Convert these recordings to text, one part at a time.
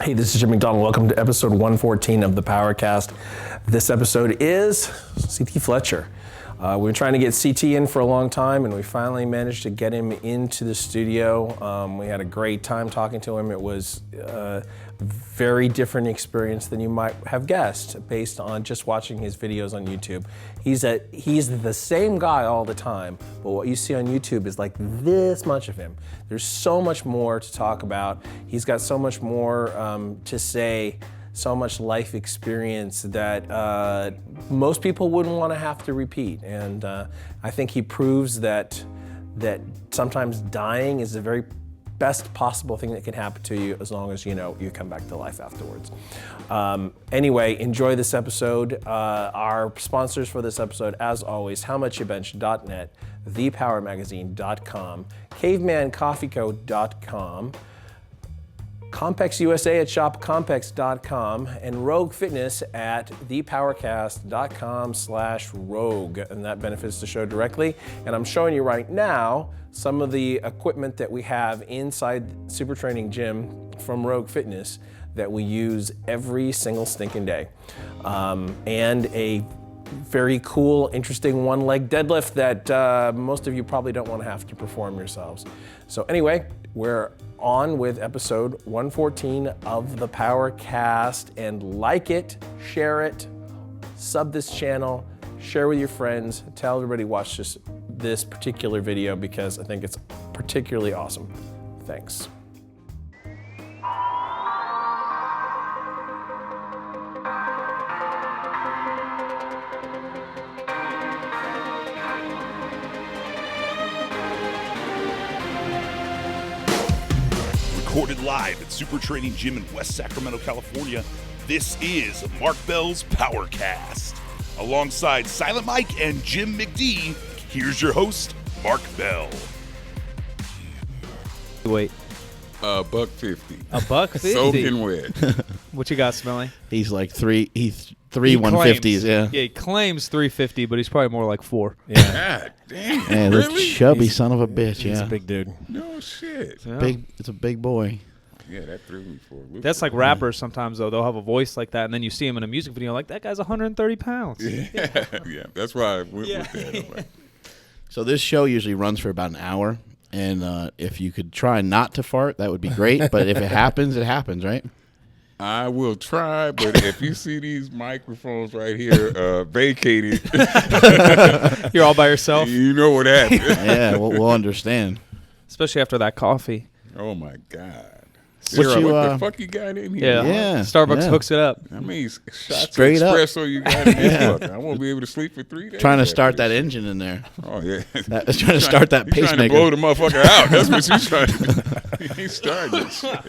Hey, this is Jim McDonald. Welcome to episode 114 of the PowerCast. This episode is CT Fletcher. We've been trying to get CT in for a long time, and we finally managed to get him into the studio. We had a great time talking to him. It was a very different experience than you might have guessed based on just watching his videos on YouTube. He's the same guy all the time, but what you see on YouTube is like this much of him. There's so much more to talk about. He's got so much more to say, so much life experience that most people wouldn't want to have to repeat. And I think he proves that sometimes dying is the very best possible thing that can happen to you, as long as you come back to life afterwards. Anyway, enjoy this episode. Our sponsors for this episode, as always, howmuchyoubench.net, thepowermagazine.com, cavemancoffeeco.com, Compex USA at shopcompex.com, and Rogue Fitness at thepowercast.com/rogue, and that benefits the show directly. And I'm showing you right now some of the equipment that we have inside Super Training Gym from Rogue Fitness that we use every single stinking day. And a very cool, interesting one-leg deadlift that most of you probably don't want to have to perform yourselves. So anyway, we're on with episode 114 of the PowerCast, and like it, share it, sub this channel, share with your friends, tell everybody watch this particular video because I think it's particularly awesome. Thanks. Recorded live at Super Training Gym in West Sacramento, California, this is Mark Bell's PowerCast. Alongside Silent Mike and Jim McD, here's your host, Mark Bell. Wait. $1.50. $1.50? Soaking wet. What you got, Smelly? He's like three 150s, yeah. Yeah, he claims 350, but he's probably more like 4. Yeah. God damn. Yeah, Really? this chubby son of a bitch, He's yeah. a big dude. No shit. Yeah. It's a big boy. Yeah, that threw me for a loop. That's like rappers sometimes, though. They'll have a voice like that, and then you see him in a music video like, that guy's 130 pounds. Yeah, yeah. That's why I went with that. I'm like, So this show usually runs for about an hour, and if you could try not to fart, that would be great. But if it happens, right? I will try, but if you see these microphones right here vacated, You're all by yourself, you know what happened. Yeah, we'll understand. especially after that coffee. Oh my God. What Sarah, you, what the fuck you got in here? Yeah. Starbucks yeah. hooks it up. I mean, shots Straight of up. espresso you got in this fucker. I won't be able to sleep for 3 days. Trying to after start that this. engine in there. Oh, yeah. Trying to start that He's trying to pacemaker. blow the motherfucker out. That's what you trying to do. He ain't starting this shit.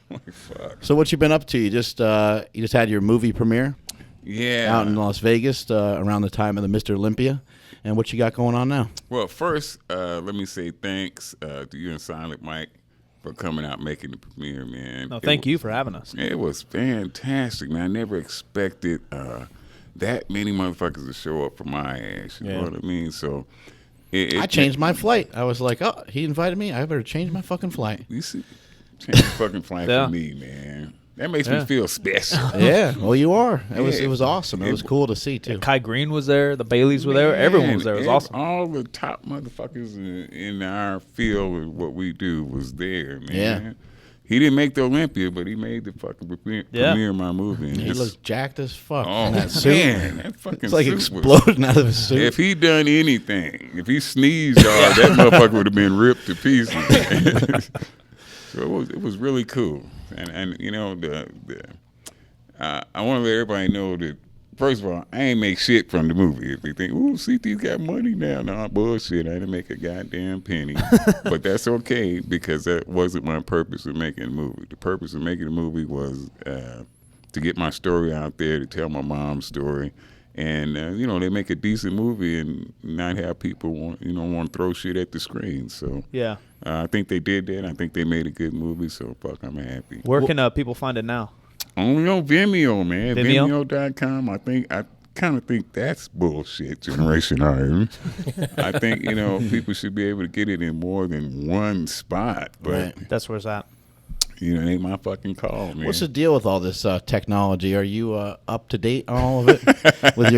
Like, fuck. So what you been up to? You just had your movie premiere Yeah. out in Las Vegas around the time of the Mr. Olympia. And what you got going on now? Well, first, let me say thanks to you and Silent Mike for coming out making the premiere, man. No, thank you for having us. It was fantastic, man. I never expected that many motherfuckers to show up for my ass. You know what I mean? So I changed my flight. I was like, oh, he invited me. I better change my fucking flight. You see, change the fucking flight Yeah. for me, man. That makes me feel special. Yeah, well, you are. It Yeah. was awesome. It was cool to see too. Kai Green was there. The Baileys were there. Everyone was there. It was awesome. All the top motherfuckers in our field of what we do was there, man. Yeah. He didn't make the Olympia, but he made the fucking premiere of my movie. And He it's- looked jacked as fuck oh, in that suit. man, that fucking It's like suit was- exploding out of his suit. If he done anything, if he sneezed hard, that motherfucker would have been ripped to pieces. So it was really cool, and you know I want to let everybody know that, first of all, I ain't make shit from the movie. If they think, ooh, CT's got money now. No, bullshit. I didn't make a goddamn penny. But that's okay, because that wasn't my purpose of making the movie. The purpose of making the movie was to get my story out there, to tell my mom's story. And, they make a decent movie and not have people want to throw shit at the screen. So Yeah. I think they did that. I think they made a good movie. So, fuck, I'm happy. Where can people find it now? Only on Vimeo, man. Vimeo? Vimeo.com. I kind of think that's bullshit, Generation Iron. I think, people should be able to get it in more than one spot. But, Right. That's where it's at. You know, it ain't my fucking call, man. What's the deal with all this technology? Are you up to date on all of it? With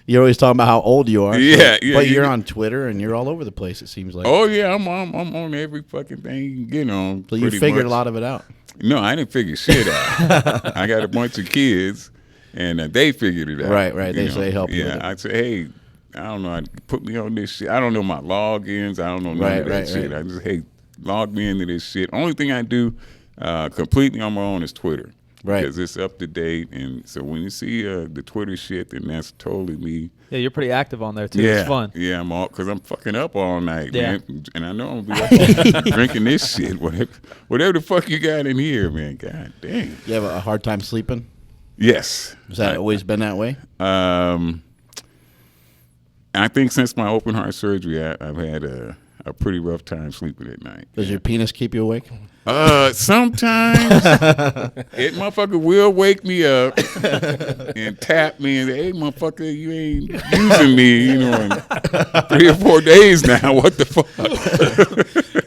you're always talking about how old you are. Yeah, yeah. But you're on Twitter and you're all over the place. It seems like. Oh yeah, I'm on every fucking thing you can get on. So you figured a lot of it out. No, I didn't figure shit out. I got a bunch of kids, and they figured it out. Right. They help you. Yeah, I say, hey, I don't know. Put me on this shit. I don't know my logins. I don't know none of that shit. I just, hey, log me into this shit. Only thing I do completely on my own is Twitter. Right. Because it's up to date. And so when you see the Twitter shit, then that's totally me. Yeah, you're pretty active on there, too. Yeah. It's fun. Yeah, because I'm fucking up all night, Yeah. man. And I know I'm going to be drinking this shit. Whatever the fuck you got in here, man. God damn. You have a hard time sleeping? Yes. Has that always been that way? I think since my open heart surgery, I've had a pretty rough time sleeping at night. Does your penis keep you awake? Sometimes it motherfucker will wake me up and tap me and say, hey, motherfucker, you ain't using me, you know, in 3 or 4 days now. What the fuck?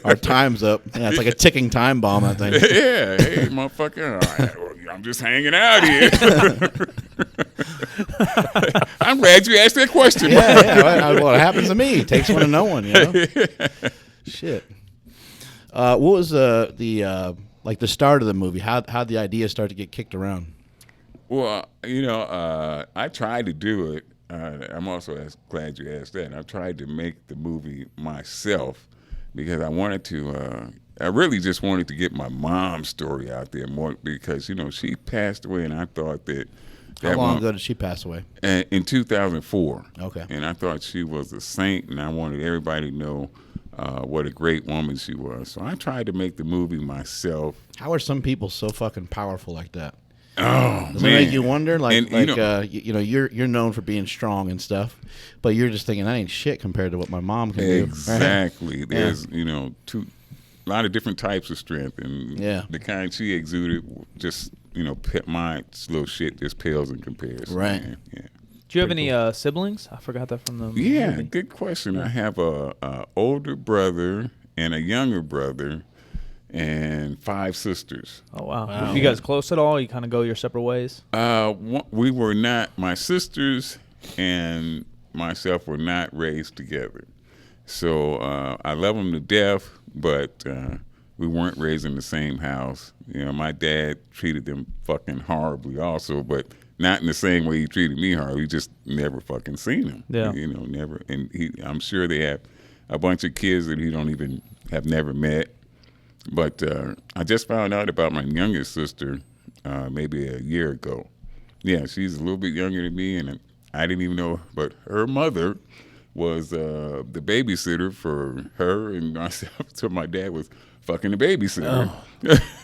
Our time's up. Yeah, it's like a ticking time bomb, I think. Yeah, hey, motherfucker, all right, well, I'm just hanging out here. I'm glad you asked that question. Yeah. Well, it happens to me. It takes one to know one, you know? Shit. What was the start of the movie? How'd the idea start to get kicked around? Well, you know, I tried to do it. I'm also glad you asked that. I tried to make the movie myself because I wanted to. I really just wanted to get my mom's story out there more because, you know, she passed away, and I thought that. How long ago did she pass away? In 2004. Okay. And I thought she was a saint, and I wanted everybody to know what a great woman she was. So I tried to make the movie myself. How are some people so fucking powerful like that? Oh, Does man. it make you wonder? You're known for being strong and stuff, but you're just thinking that ain't shit compared to what my mom can do. Exactly. Right? There's a lot of different types of strength, and the kind she exuded just my little shit just pales in comparison. Right. Man. Yeah. Do you have any siblings? I forgot that from the movie. Good question. I have a older brother and a younger brother and 5 sisters. Oh, wow. You guys close at all? You kind of go your separate ways? We were not. My sisters and myself were not raised together. So I love them to death, but we weren't raised in the same house. You know, my dad treated them fucking horribly also, but not in the same way he treated me hard. We just never fucking seen him. Yeah. You know, never. And I'm sure they have a bunch of kids that he don't even have never met. But I just found out about my youngest sister maybe a year ago. Yeah, she's a little bit younger than me, and I didn't even know. But her mother was the babysitter for her and myself. So my dad was fucking the babysitter. Oh.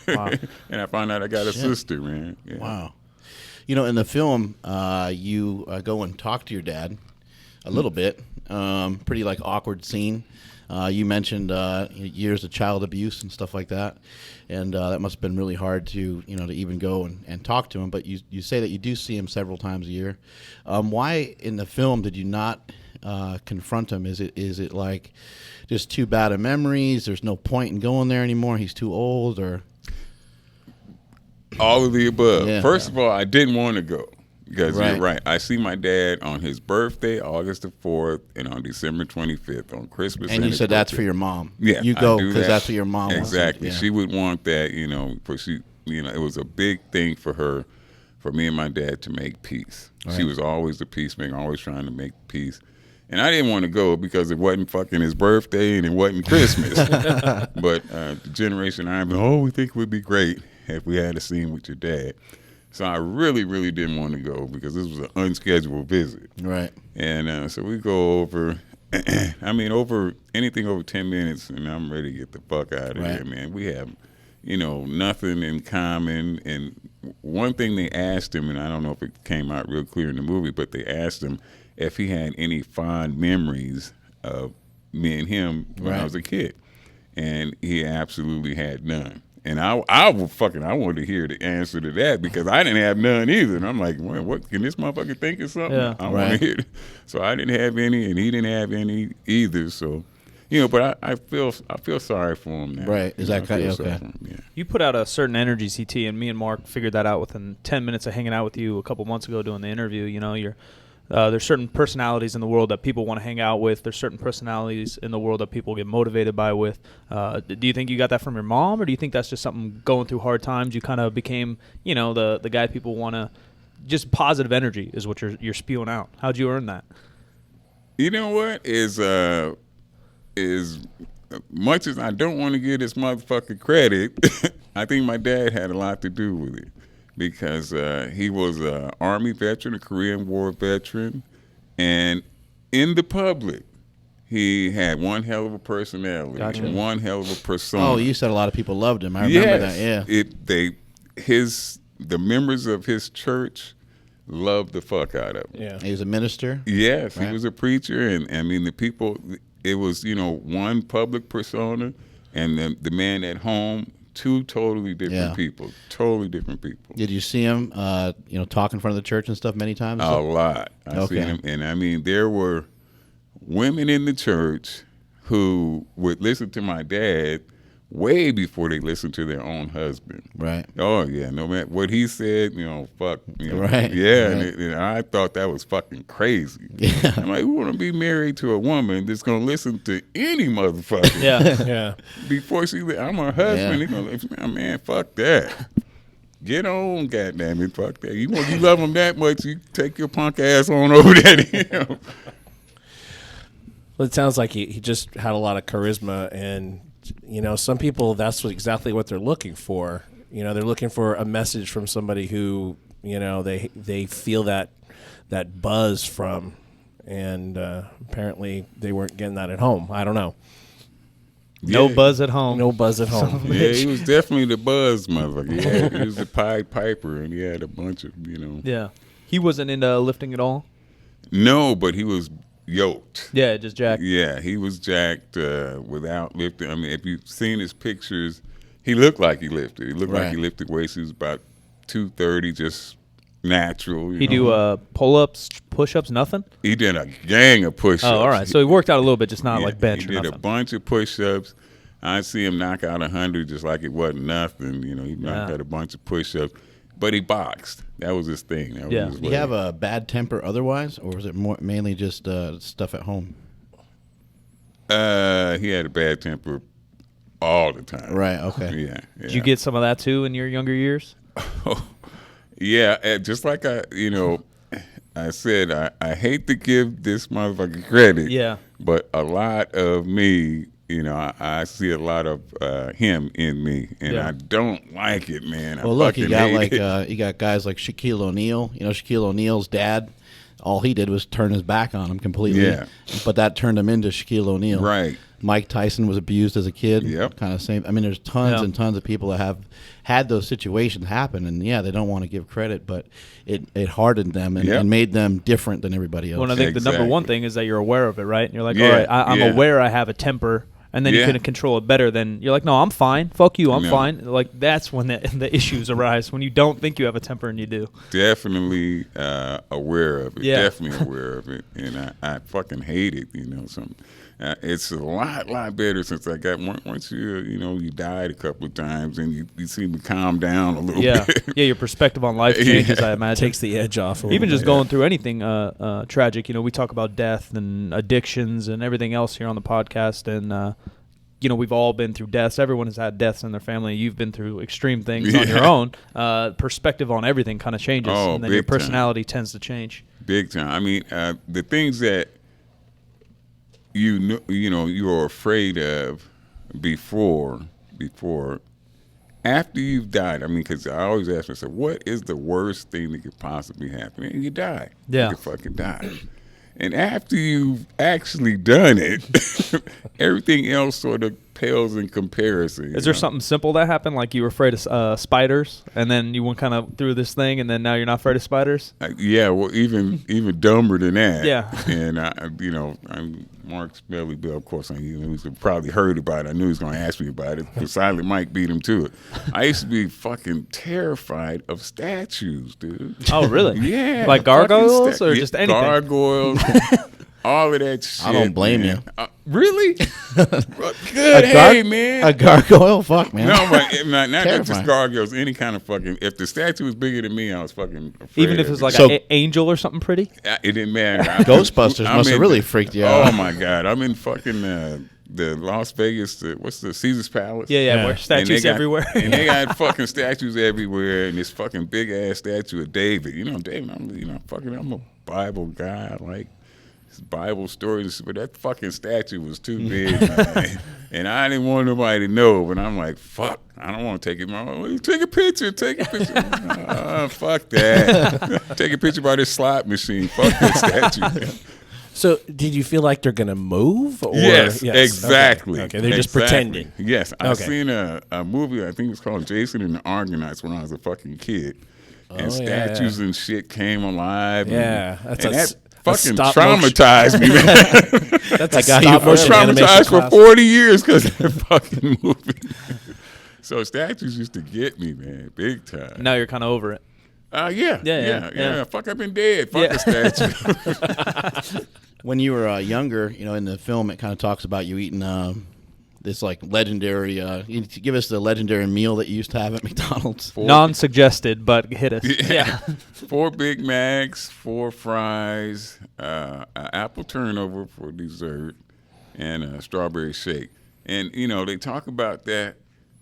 Wow. And I found out I got a sister, man. Yeah. Wow. You know, in the film, you go and talk to your dad a little bit. Pretty awkward scene. You mentioned years of child abuse and stuff like that, and that must have been really hard to to even go and talk to him. But you say that you do see him several times a year. Why in the film did you not confront him? Is it like just too bad of memories? There's no point in going there anymore. He's too old, or all of the above. Yeah. First of all, I didn't want to go. Because Right. you're right. I see my dad on his birthday, August the 4th, and on December 25th, on Christmas. and you his said that's birthday. for your mom. Yeah, you I go do because that. that's what your mom wants. Exactly. Yeah. She would want that, for she, it was a big thing for her, for me and my dad to make peace. She was always the peacemaker, always trying to make peace. And I didn't want to go because it wasn't fucking his birthday and it wasn't Christmas. But the generation I'm in, we think it would be great if we had a scene with your dad. So I really, really didn't want to go because this was an unscheduled visit. Right. And so we go over, over anything over 10 minutes, and I'm ready to get the fuck out of here, man. We have, nothing in common. And one thing they asked him, and I don't know if it came out real clear in the movie, but they asked him if he had any fond memories of me and him when I was a kid. And he absolutely had none. And I wanted to hear the answer to that because I didn't have none either. And I'm like, well, what can this motherfucker think of something? Yeah. I want to hear it. So I didn't have any, and he didn't have any either. So but I feel sorry for him now. Right. Is that kind of okay? Yeah. You put out a certain energy, CT, and me and Mark figured that out within 10 minutes of hanging out with you a couple months ago doing the interview. There's certain personalities in the world that people want to hang out with. There's certain personalities in the world that people get motivated by with. Do you think you got that from your mom, or do you think that's just something going through hard times? You kind of became, the guy people want to, just positive energy is what you're spewing out. How'd you earn that? You know what is much as I don't want to give this motherfucker credit, I think my dad had a lot to do with it. Because he was an Army veteran, a Korean War veteran, and in the public, he had one hell of a personality, Gotcha. one hell of a persona. Oh, you said a lot of people loved him. I remember that. Yeah. The members of his church loved the fuck out of him. Yeah. He was a minister. Yes, Right. he was a preacher, and I mean the people. It was one public persona, and the man at home. Two totally different people. Totally different people. Did you see him, talk in front of the church and stuff many times? A lot. I seen him, and I mean there were women in the church who would listen to my dad way before they listened to their own husband. Right. Oh yeah, no matter what he said, fuck. Right. Yeah, Right. And I thought that was fucking crazy. Yeah. I'm like, who want to be married to a woman that's gonna listen to any motherfucker? Yeah. Yeah. Before I'm her husband. He gonna listen, man, fuck that. Get on, goddammit, fuck that. You love him that much, you take your punk ass on over there to him. Well, it sounds like he just had a lot of charisma, and some people, that's exactly what they're looking for. They're looking for a message from somebody who they feel that buzz from, and apparently they weren't getting that at home. I don't know. No Yeah. buzz at home. No buzz at home. Yeah, he was definitely the buzz motherfucker. He was the Pied Piper, and he had a bunch of, Yeah. He wasn't into lifting at all? No, but he was yoked. Yeah, just jacked. Yeah, he was jacked without lifting. I mean, if you've seen his pictures, he looked like he lifted. He looked like he lifted weights. He was about 230, just natural. He do pull-ups, push-ups, nothing? He did a gang of push-ups. Oh, all right. So he worked out a little bit, just not like bench He or did nothing. a bunch of push-ups. I see him knock out 100 just like it wasn't nothing. He knocked out a bunch of push-ups. But he boxed. That was his thing. That was his Did he way. have a bad temper otherwise, or was it mainly just stuff at home? He had a bad temper all the time. Right, okay. Yeah. Did you get some of that too in your younger years? Yeah, just like I said, I hate to give this motherfucker credit. Yeah. But a lot of me, I see a lot of him in me, and Yeah. I don't like it, man. Well, look, you got hate it. you got guys like Shaquille O'Neal. Shaquille O'Neal's dad. All he did was turn his back on him completely. Yeah. But that turned him into Shaquille O'Neal. Right. Mike Tyson was abused as a kid. Yep. Kind of same. I mean, there's tons Yeah. and tons of people that have had those situations happen, and they don't want to give credit, but it hardened them and, Yep. and made them different than everybody else. Well, and I think the number one Exactly. thing is that you're aware of it, right? And you're like, Yeah, all right, I'm yeah. aware I have a temper, and then you Yeah. can control it better. Then you're like, no, I'm fine. Fuck you, I'm No. fine. Like that's when the issues arise, when you don't think you have a temper and you do. Definitely aware of it. Yeah. Definitely aware of it, and I fucking hate it. It's a lot better since I got once you died a couple of times and you seem to calm down a little Yeah, bit. yeah. Your perspective on life changes, Yeah. I imagine. Takes the edge off. A Even little just bit. going through anything tragic, we talk about death and addictions and everything else here on the podcast, and we've all been through deaths. Everyone has had deaths in their family. You've been through extreme things on your own. Perspective on everything kind of changes, Oh, and then your big time. personality tends to change. Big time. I mean, the things that you are afraid of before after you've died. I mean, because I always ask myself, what is the worst thing that could possibly happen? And you die. Yeah. You could fucking die. And after you've actually done it, everything else sort of pales in comparison. Is there something simple that happened, like you were afraid of spiders, and then you went kind of through this thing, and then now you're not afraid of spiders? Yeah, well, even dumber than that. Yeah. And I'm Mark's belly bill. Of course, he's probably heard about it. I knew he was going to ask me about it. Because Silent Mike beat him to it. I used to be fucking terrified of statues, dude. Oh, really? Yeah. Like fucking gargoyles or yeah, just anything? Gargoyles. all of that shit. I don't blame man. you. Really? Good. Hey, man. A gargoyle? Fuck, man. No, but not just Terrifying. gargoyles. Any kind of fucking. If the statue was bigger than me, I was fucking afraid. Even if it's like So- an angel or something pretty. It didn't matter. Ghostbusters I'm must have in- really freaked you out. Oh my God! I'm in fucking the Las Vegas. What's the Caesar's Palace? Yeah, where And they statues got- everywhere. and they got fucking statues everywhere, and this fucking big ass statue of David. David. I'm a Bible guy. I like his Bible stories, but that fucking statue was too big, man. And I didn't want nobody to know. But I'm like, fuck, I don't want to take it. Take a picture. Fuck that. Take a picture by this slot machine. Fuck that statue. So, did you feel like they're going to move? Or? Yes, exactly. Okay, they're just Exactly. pretending. Yes, I Okay. seen a movie. I think it was called Jason and the Argonauts when I was a fucking kid, and statues and shit came alive. Yeah, and that's that a fucking stop motion. traumatized me. Man. That's a got you stop for motion an animation Traumatized for class. 40 years because of that fucking movie. So statues used to get me, man, big time. Now you're kind of over it. Yeah. Fuck, I've been dead. Fuck a statue. When you were younger, in the film, it kind of talks about you eating this like legendary. You give us the legendary meal that you used to have at McDonald's. Non-suggested, but hit us. Yeah. 4 Big Macs, 4 fries, an apple turnover for dessert, and a strawberry shake. And, they talk about that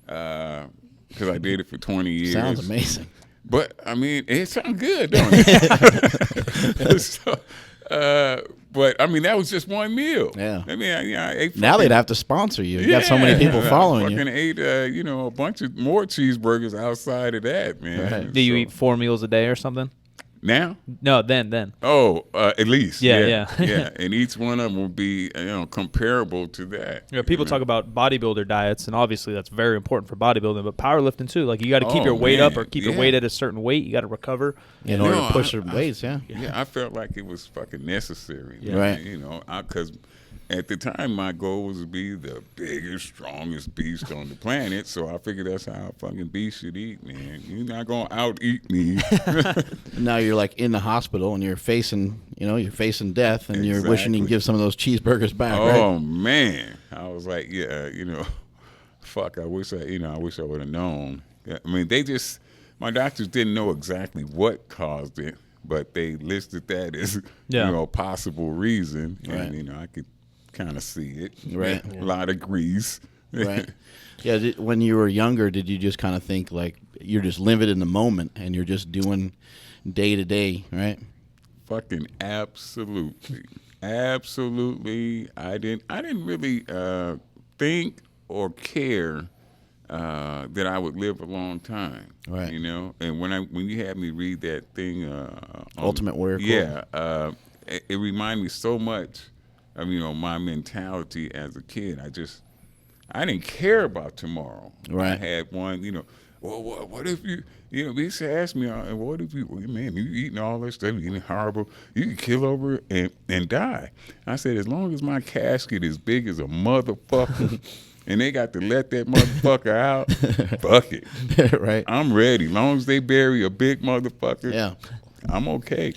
because I did it for 20 years. Sounds amazing. But, I mean, it sounds good, don't it? But, I mean, that was just one meal. Yeah. I mean, I ate Now they'd have to sponsor you. You got so many people following I fucking you. ate, a bunch of more cheeseburgers outside of that, man. Right. Do you So- eat 4 meals a day or something? Now? No, then. Oh, at least. Yeah. yeah. And each one of them will be, comparable to that. People talk about bodybuilder diets, and obviously that's very important for bodybuilding, but powerlifting too. Like you got to keep Oh, your weight up man. or keep your Yeah. weight at a certain weight. You got to recover. In order No, to push their weights, yeah. Yeah, I felt like it was fucking necessary. Yeah. Right. Because at the time my goal was to be the biggest, strongest beast on the planet. So I figured that's how a fucking beast should eat, man. You're not gonna out eat me. Now you're like in the hospital and you're facing death, and you're wishing you can Exactly. give some of those cheeseburgers back. Oh Right? man, I was like, fuck. I wish I would have known. I mean, my doctors didn't know exactly what caused it, but they listed that as a possible reason, and Right. I could kind of see it. Right. A lot of grease. Right. Yeah. When you were younger, did you just kind of think like you're just living in the moment and you're just doing day to day, right? Fucking absolutely. I didn't really think or care that I would live a long time. Right. And when you had me read that thing, Ultimate Warrior Code. Yeah, it reminded me so much of my mentality as a kid. I didn't care about tomorrow. Right. I had one. Well, what if you? They used to ask me, what if you eating all this stuff, you eating horrible, you can kill over it and die. I said, as long as my casket is big as a motherfucker, and they got to let that motherfucker out, fuck it. Right. I'm ready. As long as they bury a big motherfucker, Yeah. I'm okay.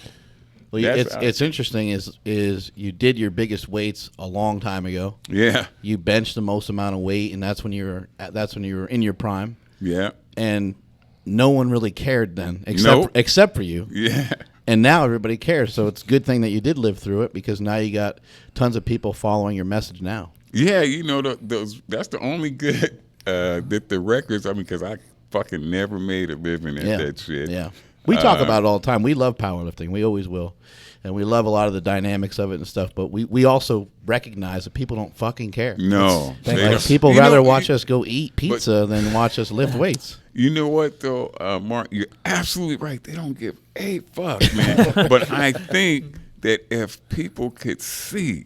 Well, it's interesting is you did your biggest weights a long time ago. Yeah. You benched the most amount of weight, and that's when you were in your prime. Yeah. And no one really cared then, except for you. Yeah. And now everybody cares. So it's a good thing that you did live through it, because now you got tons of people following your message now. Yeah, that's the only good that the records. I mean, because I fucking never made a living at that shit. Yeah. We talk about it all the time. We love powerlifting. We always will. And we love a lot of the dynamics of it and stuff. But we also recognize that people don't fucking care. No. They don't. People rather watch us go eat pizza than watch us lift weights. You know what, though, Mark? You're absolutely right. They don't give a fuck, man. But I think that if people could see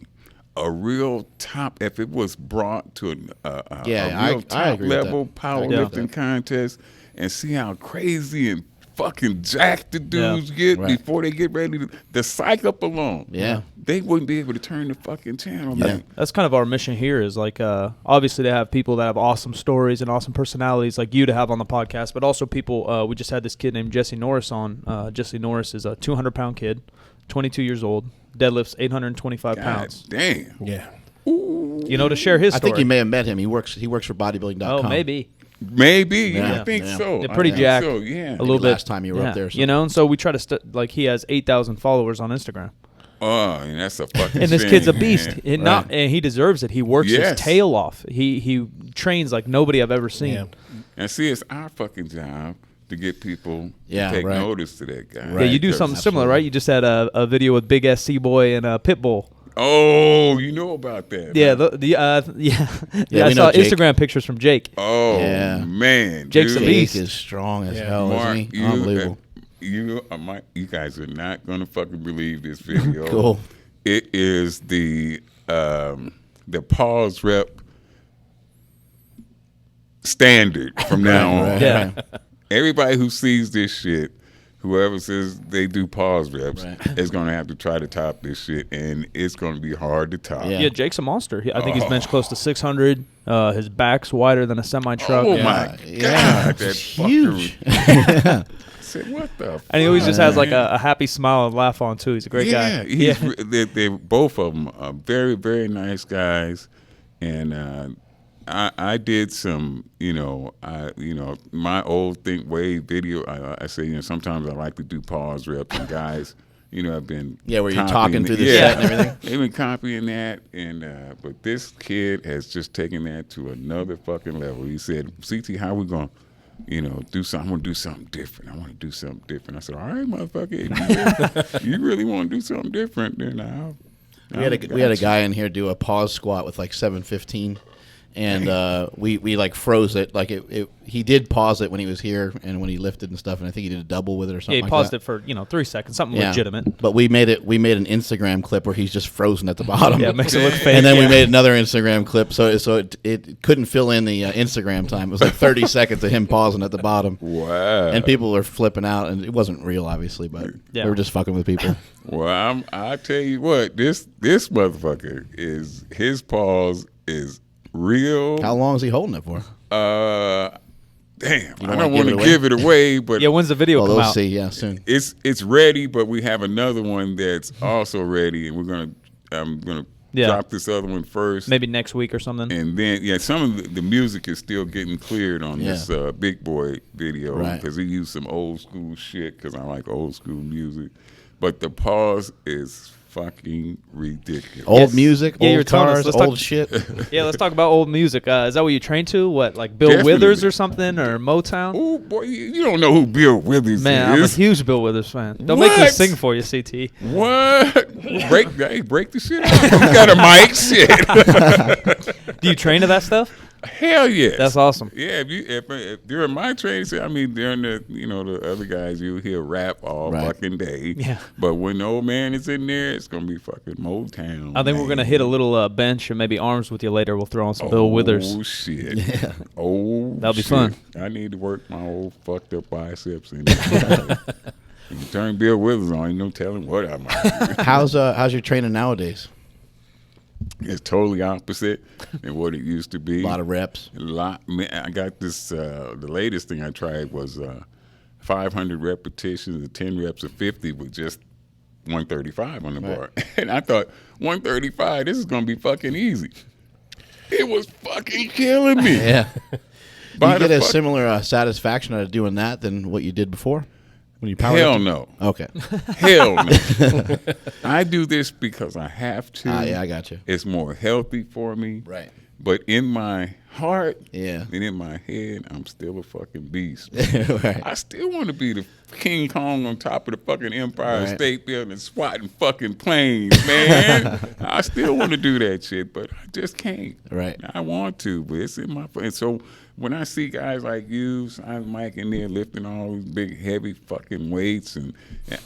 a real top, if it was brought to a real top agree with level that. powerlifting contest, and see how crazy and fucking jacked the dudes get before they get ready to the psych up alone. Yeah. They wouldn't be able to turn the fucking channel. Yeah. Man. That's kind of our mission here is like, obviously they have people that have awesome stories and awesome personalities like you to have on the podcast, but also people, we just had this kid named Jesse Norris on. Jesse Norris is a 200-pound kid. 22 years old, deadlifts 825 God pounds. damn. Yeah. You know, to share his I story. think you may have met him. He works for bodybuilding.com. Oh, maybe. Maybe. Yeah, I think yeah. so. They're pretty I think jacked. So, yeah. A little bit. Last time you were up there. You know, and so we try to like he has 8,000 followers on Instagram. Oh, and that's a fucking And this shame, kid's a beast. man. And he deserves it. He works Yes. his tail off. He trains like nobody I've ever seen. Yeah. And see, it's our fucking job to get people Yeah, to take right. notice to that guy. Yeah, you do something similar, right? You just had a video with Big SC Boy and Pitbull. Oh, you know about that. Yeah, man. I we saw know Jake. Instagram pictures from Jake. Oh, Yeah. man. Jake's dude. a beast. Jake is strong as hell, Mark, isn't he? Unbelievable. You guys are not going to fucking believe this video. Cool. It is the pause rep standard from now on. Right. Yeah. Everybody who sees this shit, whoever says they do pause reps, Right. is going to have to try to top this shit, and it's going to be hard to top. Yeah. Yeah, Jake's a monster. I think he's benched close to 600. His back's wider than a semi truck. Oh Yeah. my Yeah. God, that It's huge. fucker. I said, what the fuck? And he always just has like a happy smile and laugh on too. He's a great guy. They both of them are very, very nice guys, and I did some, my old Think Wave video. I say, sometimes I like to do pause reps, and guys, have been Yeah, where you're copying talking it. through the set and everything. They've been copying that, and but this kid has just taken that to another fucking level. He said, "CT, how we gonna?" do something. I want to do something different. I want to do something different. I said, all right, motherfucker, if you really want to do something different, then I'll. We had a guy in here do a pause squat with like 715, and we like froze it. Like he did pause it when he was here and when he lifted and stuff, and I think he did a double with it or something. Yeah, he like paused that. it for 3 seconds, something Yeah. legitimate. But we made an Instagram clip where he's just frozen at the bottom. Yeah, it makes it look fake. And then we Yeah. made another Instagram clip, so it couldn't fill in the Instagram time. It was like 30 seconds of him pausing at the bottom. Wow. And people were flipping out, and it wasn't real, obviously, but Yeah. we were just fucking with people. Well, I tell you what, this motherfucker his pause is real. How long is he holding it for? Damn, I wanna don't want to give give it away, but Yeah, when's the video Well, come they'll out? see, yeah, soon. it's ready. But we have another one that's also ready, and I'm gonna Yeah. drop this other one first. Maybe next week or something. And then, some of the music is still getting cleared on this Big Boy video Right. because he used some old school shit because I like old school music. But the pause is fucking ridiculous. Old music, Yeah, you were old telling us. cars, Let's old talk- shit. Yeah, let's talk about old music. Is that what you train to? What, like Bill Definitely. Withers or something, or Motown? Oh boy, you don't know who Bill Withers Man, I'm a is. huge Bill Withers fan. Don't make me What? sing for you, CT. What? break the shit out. You got a mic, shit. Do you train to that stuff? Hell yes. That's awesome. Yeah, if during my training, during the other guys, he'll rap all Right. fucking day. Yeah. But when the old man is in there, it's gonna be fucking Motown. I think we're gonna hit a little bench and maybe arms with you later. We'll throw on some Bill Withers. Oh shit. Yeah. Oh, That'll be shit. fun. I need to work my old fucked up biceps. If you turn Bill Withers on, ain't no telling what I might do. How's your training nowadays? It's totally opposite than what it used to be. A lot of reps. Man, I got this. The latest thing I tried was 500 repetitions and 10 reps of 50 with just 135 on the bar. And I thought 135. This is gonna be fucking easy. It was fucking killing me. Yeah. By You the get a fuck- similar satisfaction out of doing that than what you did before when you powered Hell up to- no. Okay. Hell no. I do this because I have to. Yeah, I got you. It's more healthy for me. Right. But in my heart Yeah. and in my head, I'm still a fucking beast. Right. I still want to be the King Kong on top of the fucking Empire Right. State Building swatting fucking planes, man. I still want to do that shit, but I just can't. Right. I want to, but it's in my. And so when I see guys like you, I'm Mike in there lifting all these big, heavy fucking weights, and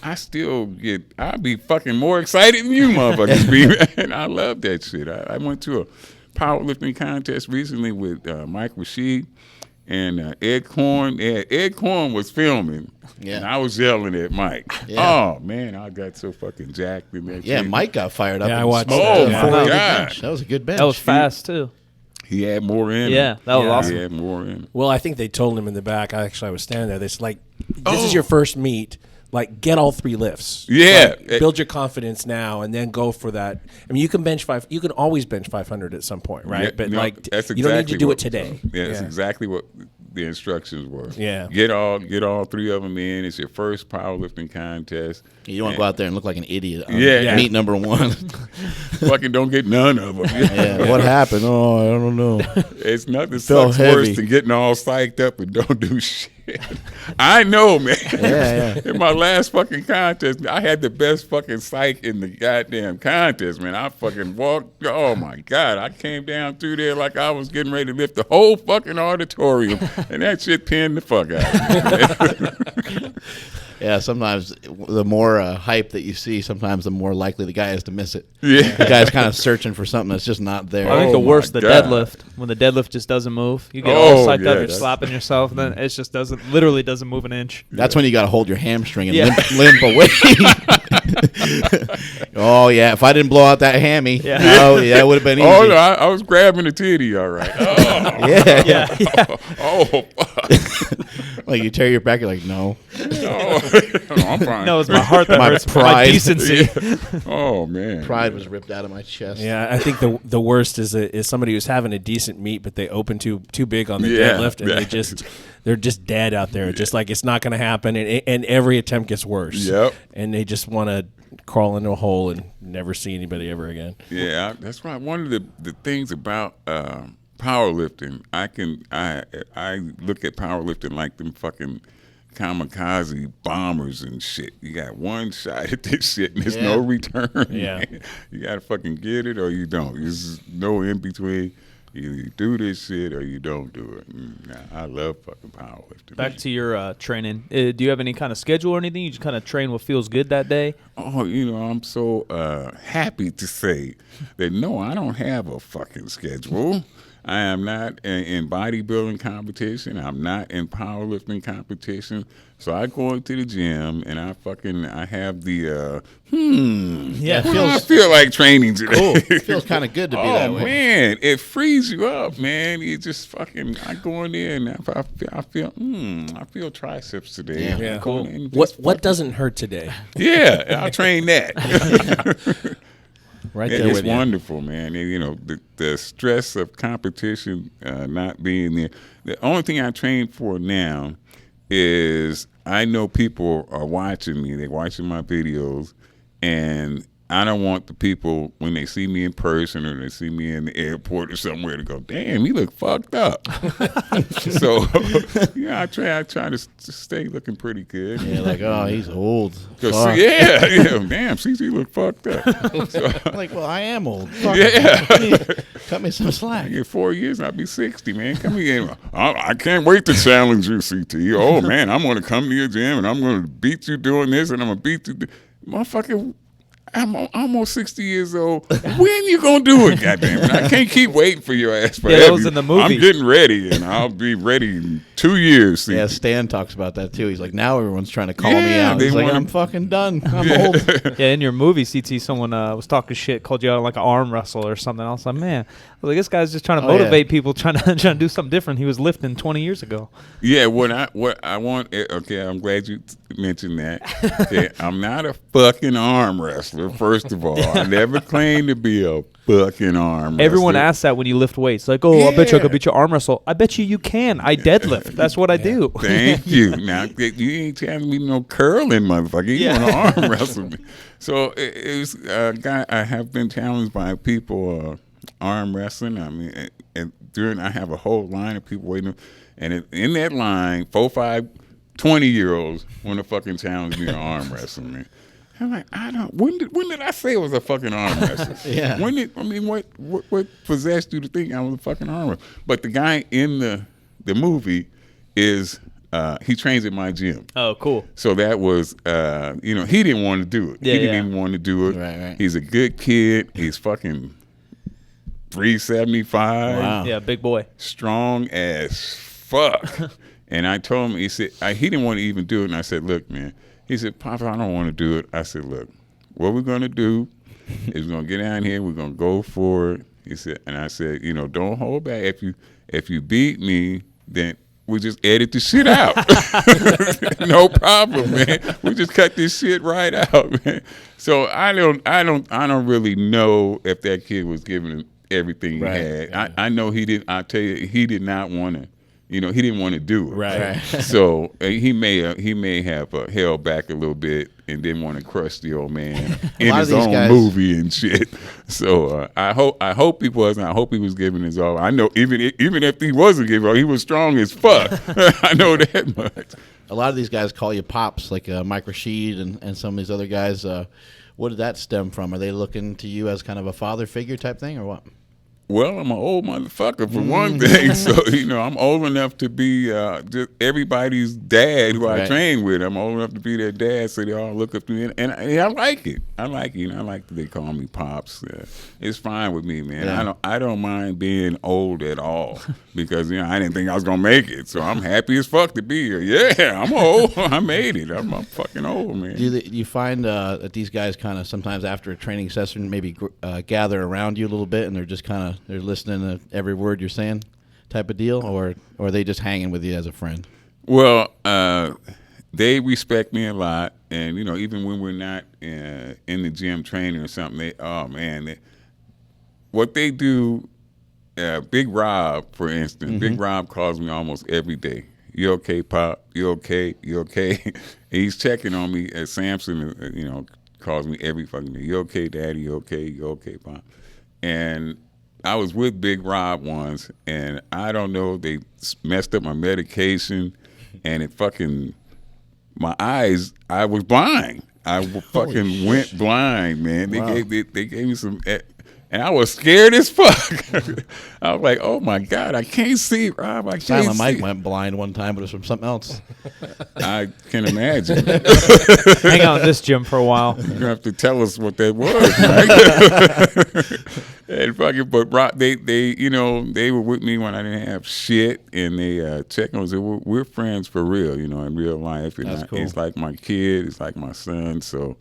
I still I'd be fucking more excited than you motherfuckers be. And I love that shit. I went to a powerlifting contest recently with Mike Rashid and Ed Korn. Ed Korn was filming, Yeah. and I was yelling at Mike. Yeah. Oh man, I got so fucking jacked in that. Yeah, shit. Mike got fired up. Yeah, I and watched smoked that. Oh, the my before the God. bench. That was a good bench. That was fast too. He had more in him. Yeah, that was awesome. He had more in him. Well, I think they told him in the back. I was standing there. They said, like, this Oh. is your first meet, like get all 3 lifts. Yeah. Like, build your confidence now and then go for that. I mean, you can always bench 500 at some point, right? Yeah, but no, like that's you don't need to do what- it today. Yeah, that's exactly what the instructions were. Yeah. Get all 3 of them in. It's your first powerlifting contest. You don't want to go out there and look like an idiot. On Yeah. meet number 1. Fucking don't get none of them. Yeah, what happened? Oh, I don't know. It's nothing Felt sucks heavy. worse than getting all psyched up and don't do shit. I know, man. Yeah. In my last fucking contest, I had the best fucking psych in the goddamn contest, man. I fucking walked. Oh my God, I came down through there like I was getting ready to lift the whole fucking auditorium, and that shit pinned the fuck out of me. Yeah, sometimes the more hype that you see, sometimes the more likely the guy is to miss it. Yeah. The guy's kind of searching for something that's just not there. I think Oh the worst, my the God. deadlift. When the deadlift just doesn't move, you get all Oh, psyched yeah, up, you're that's- slapping yourself, and then it just literally doesn't move an inch. That's when you got to hold your hamstring and Yeah. limp away. Oh, yeah, if I didn't blow out that hammy, Yeah. oh, yeah, that would have been easy. Oh no, I was grabbing the titty, all right. Oh, Yeah. oh, fuck. Like you tear your back, you're like, no. No, I'm fine. No, it's my heart that My hurts. My pride. decency. Oh man. Pride was ripped out of my chest. Yeah, I think the worst is somebody who's having a decent meet, but they open too big on the Yeah, deadlift, and they're just dead out there. Just like it's not going to happen, and every attempt gets worse. Yep. And they just want to crawl into a hole and never see anybody ever again. Yeah, that's right. One of the things about powerlifting, I look at powerlifting like them fucking kamikaze bombers and shit. You got one shot at this shit and there's no return. Yeah. Man. You gotta fucking get it or you don't. There's no in between. Either you do this shit or you don't do it. I love fucking powerlifting. Back to your training. Do you have any kind of schedule or anything? You just kind of train what feels good that day? Oh, I'm so happy to say that no, I don't have a fucking schedule. I am not in bodybuilding competition. I'm not in powerlifting competition. So I go into the gym and I have the Yeah, what do I feel like training today? Cool. It feels kind of good to be that way. Man, it frees you up, man. You just fucking I go in there and I feel triceps today. Yeah. Yeah, Go in and What just what doesn't hurt today? Yeah, I'll train that. Right It there is with you. wonderful, man. And, the stress of competition not being there. The only thing I train for now is I know people are watching me. They're watching my videos, and I don't want the people, when they see me in person or they see me in the airport or somewhere, to go, damn, he look fucked up. So, I try to stay looking pretty good. Yeah, like, oh, he's old. 'Cause, Fuck. yeah, damn, CC look fucked up. So, Like, well, I am old. Fuck. yeah. Cut me some slack. In 4 years, I'll be 60, man. Come here. I can't wait to challenge you, CT. Oh, man, I'm going to come to your gym, and I'm going to beat you doing this, and I'm going to beat you. Motherfucker, I'm almost 60 years old. When you going to do it, goddamn it? I can't keep waiting for your ass forever. Yeah, that was in the movie. I'm getting ready, and I'll be ready in 2 years. CT. Yeah, Stan talks about that too. He's like, now everyone's trying to call me Yeah, out. they He's like, wanna- I'm fucking done. I'm old. Yeah, in your movie, CT, someone was talking shit, called you out like an arm wrestle or something. I was like, man, this guy's just trying to Oh, yeah. motivate people, trying to do something different. He was lifting 20 years ago. Yeah, what I want. Okay, I'm glad you mentioned that. Okay, I'm not a fucking arm wrestler. First of all, I never claimed to be a fucking arm wrestler. Everyone asks that when you lift weights. Like, oh, I bet you I Yeah. could beat you arm wrestle. I bet you can. I deadlift. That's what I do. Thank you. Now you ain't telling me no curling, motherfucker. You want to arm wrestle me? So it was guy. I have been challenged by people arm wrestling. I mean, and I have a whole line of people waiting, and in that line, 4, 5, 20-year-olds want to fucking challenge me to arm wrestling, man. I'm like, I don't. When did I say it was a fucking arm wrestler? Yeah. What possessed you to think I was a fucking arm wrestler? But the guy in the movie is he trains at my gym. Oh, cool. So that was he didn't want to do it. Yeah, he didn't yeah. even want to do it. Right. He's a good kid. He's fucking 375. Wow. Yeah, big boy. Strong as fuck. And I told him, he said, he didn't want to even do it. And I said, look, man. He said, Papa, I don't want to do it. I said, look, what we're going to do is we're going to get down here. We're going to go for it. He said, and I said, don't hold back. If you beat me, then we just edit the shit out. No problem, man. We just cut this shit right out, man. So I don't really know if that kid was giving him everything he had. I know he did. I tell you, he did not want to. He didn't want to do it. Right. So he may have held back a little bit and didn't want to crush the old man in his own movie and shit. So I hope he wasn't. I hope he was giving his all. I know even if he wasn't giving all, he was strong as fuck. I know that much. A lot of these guys call you pops, like Mike Rashid and some of these other guys. What did that stem from? Are they looking to you as kind of a father figure type thing, or what? Well, I'm an old motherfucker for one thing, so I'm old enough to be just everybody's dad who I train with. I'm old enough to be their dad, so they all look up to me, and I like it. I like it. I like that they call me pops. It's fine with me, man. Yeah. I don't mind being old at all because I didn't think I was gonna make it, so I'm happy as fuck to be here. Yeah, I'm old. I made it. I'm fucking old, man. Do you find that these guys kind of sometimes after a training session maybe gather around you a little bit and they're just kind of they're listening to every word you're saying type of deal, or are they just hanging with you as a friend? Well, they respect me a lot, and even when we're not in the gym training or something, what they do. Big Rob, for instance, Big Rob calls me almost every day. You okay, Pop? You okay? You okay? He's checking on me. Samson, calls me every fucking day. You okay, Daddy? You okay? You okay, Pop? And I was with Big Rob once, and I don't know, they messed up my medication, and it fucking, my eyes, I was blind. I fucking went blind, man. They gave me some, and I was scared as fuck. I was like, oh my God, I can't see, Rob. I can't Silent see. Mike went blind one time, but it was from something else. I can imagine. Hang out in this gym for a while. You're gonna have to tell us what that was, right? And fucking, but Rob, they were with me when I didn't have shit, and they checked on us. We're friends for real, in real life. And That's cool. It's like my kid, it's like my son. So,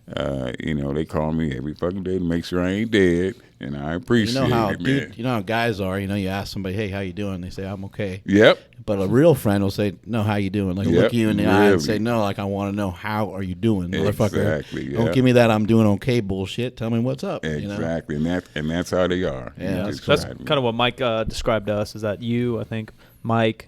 they call me every fucking day to make sure I ain't dead, and I appreciate it, man. Dude, you know how guys are. You ask somebody, "Hey, how you doing?" They say, "I'm okay." Yep. But a real friend will say, "No, how you doing?" Like look you in the eye and say, "No, like I want to know how are you doing, motherfucker." Exactly. Yeah. Don't give me that I'm doing okay bullshit. Tell me what's up. Exactly, and that's how they are. Yeah, that's kind of what Mike described to us. Is that you? I think Mike,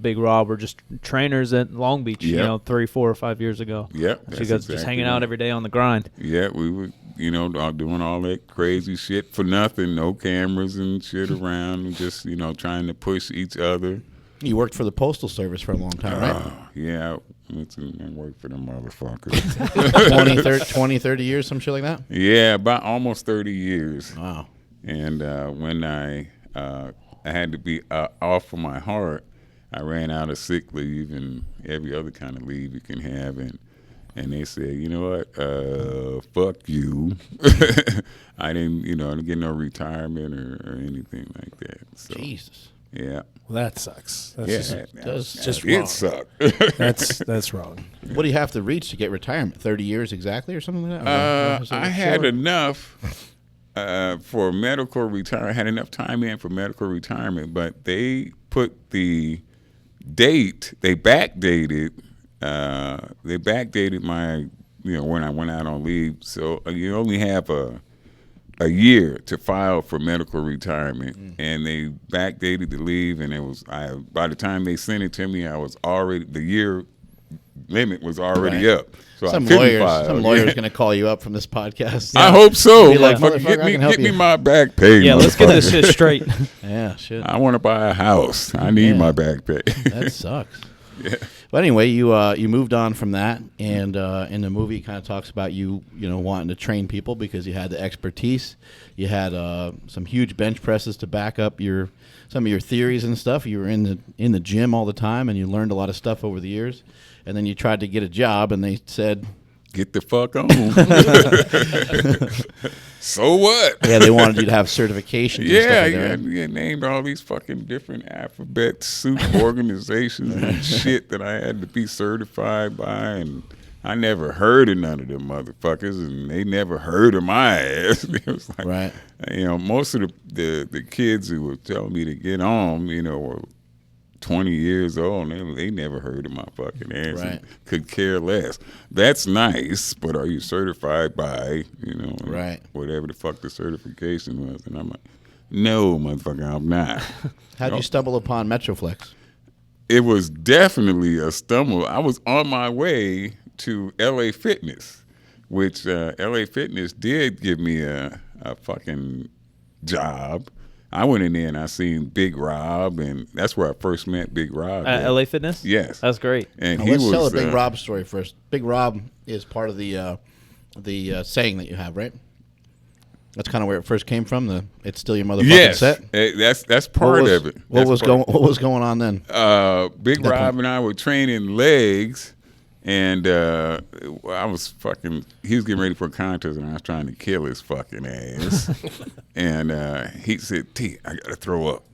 Big Rob were just trainers at Long Beach. 3, 4, or 5 years ago. Yep. So you guys just hanging out every day on the grind. Yeah, we were. Doing all that crazy shit for nothing, no cameras and shit around, and just, trying to push each other. You worked for the Postal Service for a long time, right? Yeah, I went to work for them motherfuckers. 20, 30 years, some shit like that? Yeah, about almost 30 years. Wow. And when I had to be off for my heart, I ran out of sick leave and every other kind of leave you can have, and they said, you know what, fuck you. I didn't get no retirement or anything like that. So, Jesus. Yeah. Well, that sucks. That's just wrong. It sucked. That's wrong. What do you have to reach to get retirement? 30 years exactly or something like that? I had enough for medical retirement. I had enough time in for medical retirement, but they put the date, they backdated my, when I went out on leave. So you only have a year to file for medical retirement, and they backdated the leave, and by the time they sent it to me, the year limit was already up. So some I couldn't file. Some lawyer's going to call you up from this podcast. I hope so. Be like, Get me my back pay. Yeah, let's get this shit straight. Yeah, shit. I want to buy a house. I need my back pay. That sucks. Yeah. But anyway, you moved on from that, and in the movie, it kind of talks about you wanting to train people because you had the expertise. You had some huge bench presses to back up some of your theories and stuff. You were in the gym all the time, and you learned a lot of stuff over the years. And then you tried to get a job, and they said, "Get the fuck on." So what? Yeah, they wanted you to have certifications. Yeah, named all these fucking different alphabet soup organizations and shit that I had to be certified by, and I never heard of none of them motherfuckers, and they never heard of my ass. It was like, right. Most of the kids who were telling me to get on, were 20 years old, and they never heard of my fucking ass. Right. And could care less. That's nice, but are you certified by, Right. whatever the fuck the certification was? And I'm like, no, motherfucker, I'm not. How'd you stumble upon Metroflex? It was definitely a stumble. I was on my way to LA Fitness, which LA Fitness did give me a fucking job. I went in there and I seen Big Rob, and that's where I first met Big Rob. LA Fitness? Yes. That's great. And Now, he let's was tell the Big Rob story first. Big Rob is part of the saying that you have, right? That's kind of where it first came from. It's still your motherfucking set. That's part of it. What was going on then? Big Rob and I were training legs, and I was he was getting ready for a contest, and I was trying to kill his fucking ass. And he said, T, I got to throw up.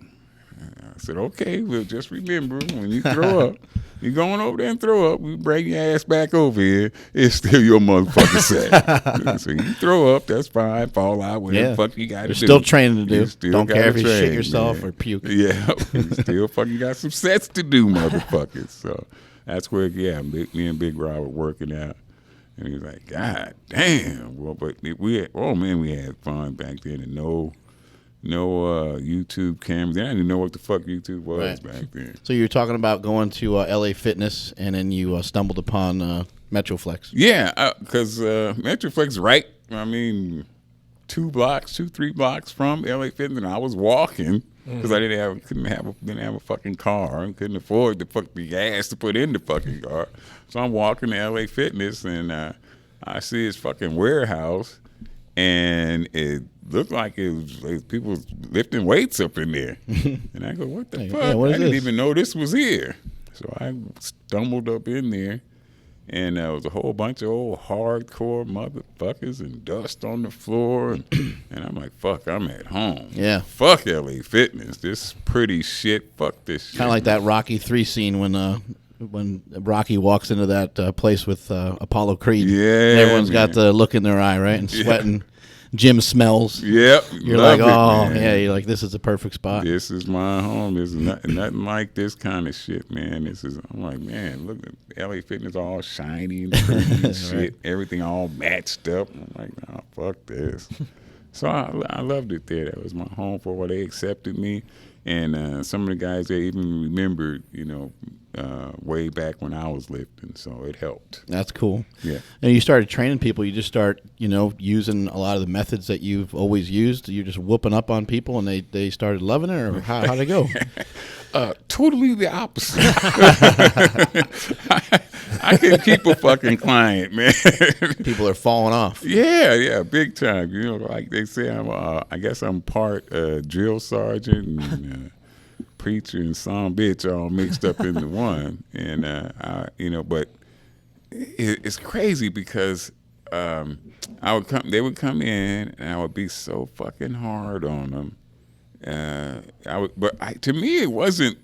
I said, okay, well, just remember, when you throw up, you're going over there and throw up. We bring your ass back over here. It's still your motherfucking set. So you throw up, that's fine. Fall out, whatever the fuck you got to do. Still training to do. Still Don't care if you train, shit yourself man. or puke. Yeah, you still fucking got some sets to do, motherfuckers. So that's where, me and Big Rob were working out. And he was like, God damn. Well, but we had fun back then, and no YouTube cameras. I didn't even know what the fuck YouTube was back then. So you were talking about going to LA Fitness, and then you stumbled upon Metroflex. Yeah, because Metroflex, right? I mean, 3 blocks from LA Fitness, and I was walking because I didn't have a fucking car and couldn't afford the gas to put in the fucking car. So I'm walking to LA Fitness, and I see his fucking warehouse, and it looked like it was like people was lifting weights up in there. And I go, what the fuck? What is I didn't this? even know this was here. So I stumbled up in there, and there was a whole bunch of old hardcore motherfuckers and dust on the floor. And I'm like, fuck, I'm at home. Yeah. Fuck LA Fitness. This pretty shit. Fuck this shit. Kind of like that Rocky 3 scene when Rocky walks into that place with Apollo Creed. Yeah, And everyone's got man. the look in their eye, right? And sweating. Jim smells. Yep. You're love like, it, oh, man. yeah. You're like, this is a perfect spot. This is my home. There's nothing like this kind of shit, man. I'm like, man, look at LA Fitness all shiny and pretty and shit. Everything all matched up. I'm like, nah, fuck this. So I loved it there. That was my home for a while. They accepted me. And some of the guys, they even remembered, way back when I was lifting. So it helped. That's cool. Yeah. And you started training people. You just start, using a lot of the methods that you've always used. You're just whooping up on people, and they started loving it, or how'd it go? Totally the opposite. I can keep a fucking client, man. People are falling off. Yeah, big time. Like they say, I guess I'm part drill sergeant and preacher and some bitch all mixed up into one. And but it's crazy because they would come in and I would be so fucking hard on them. To me, it wasn't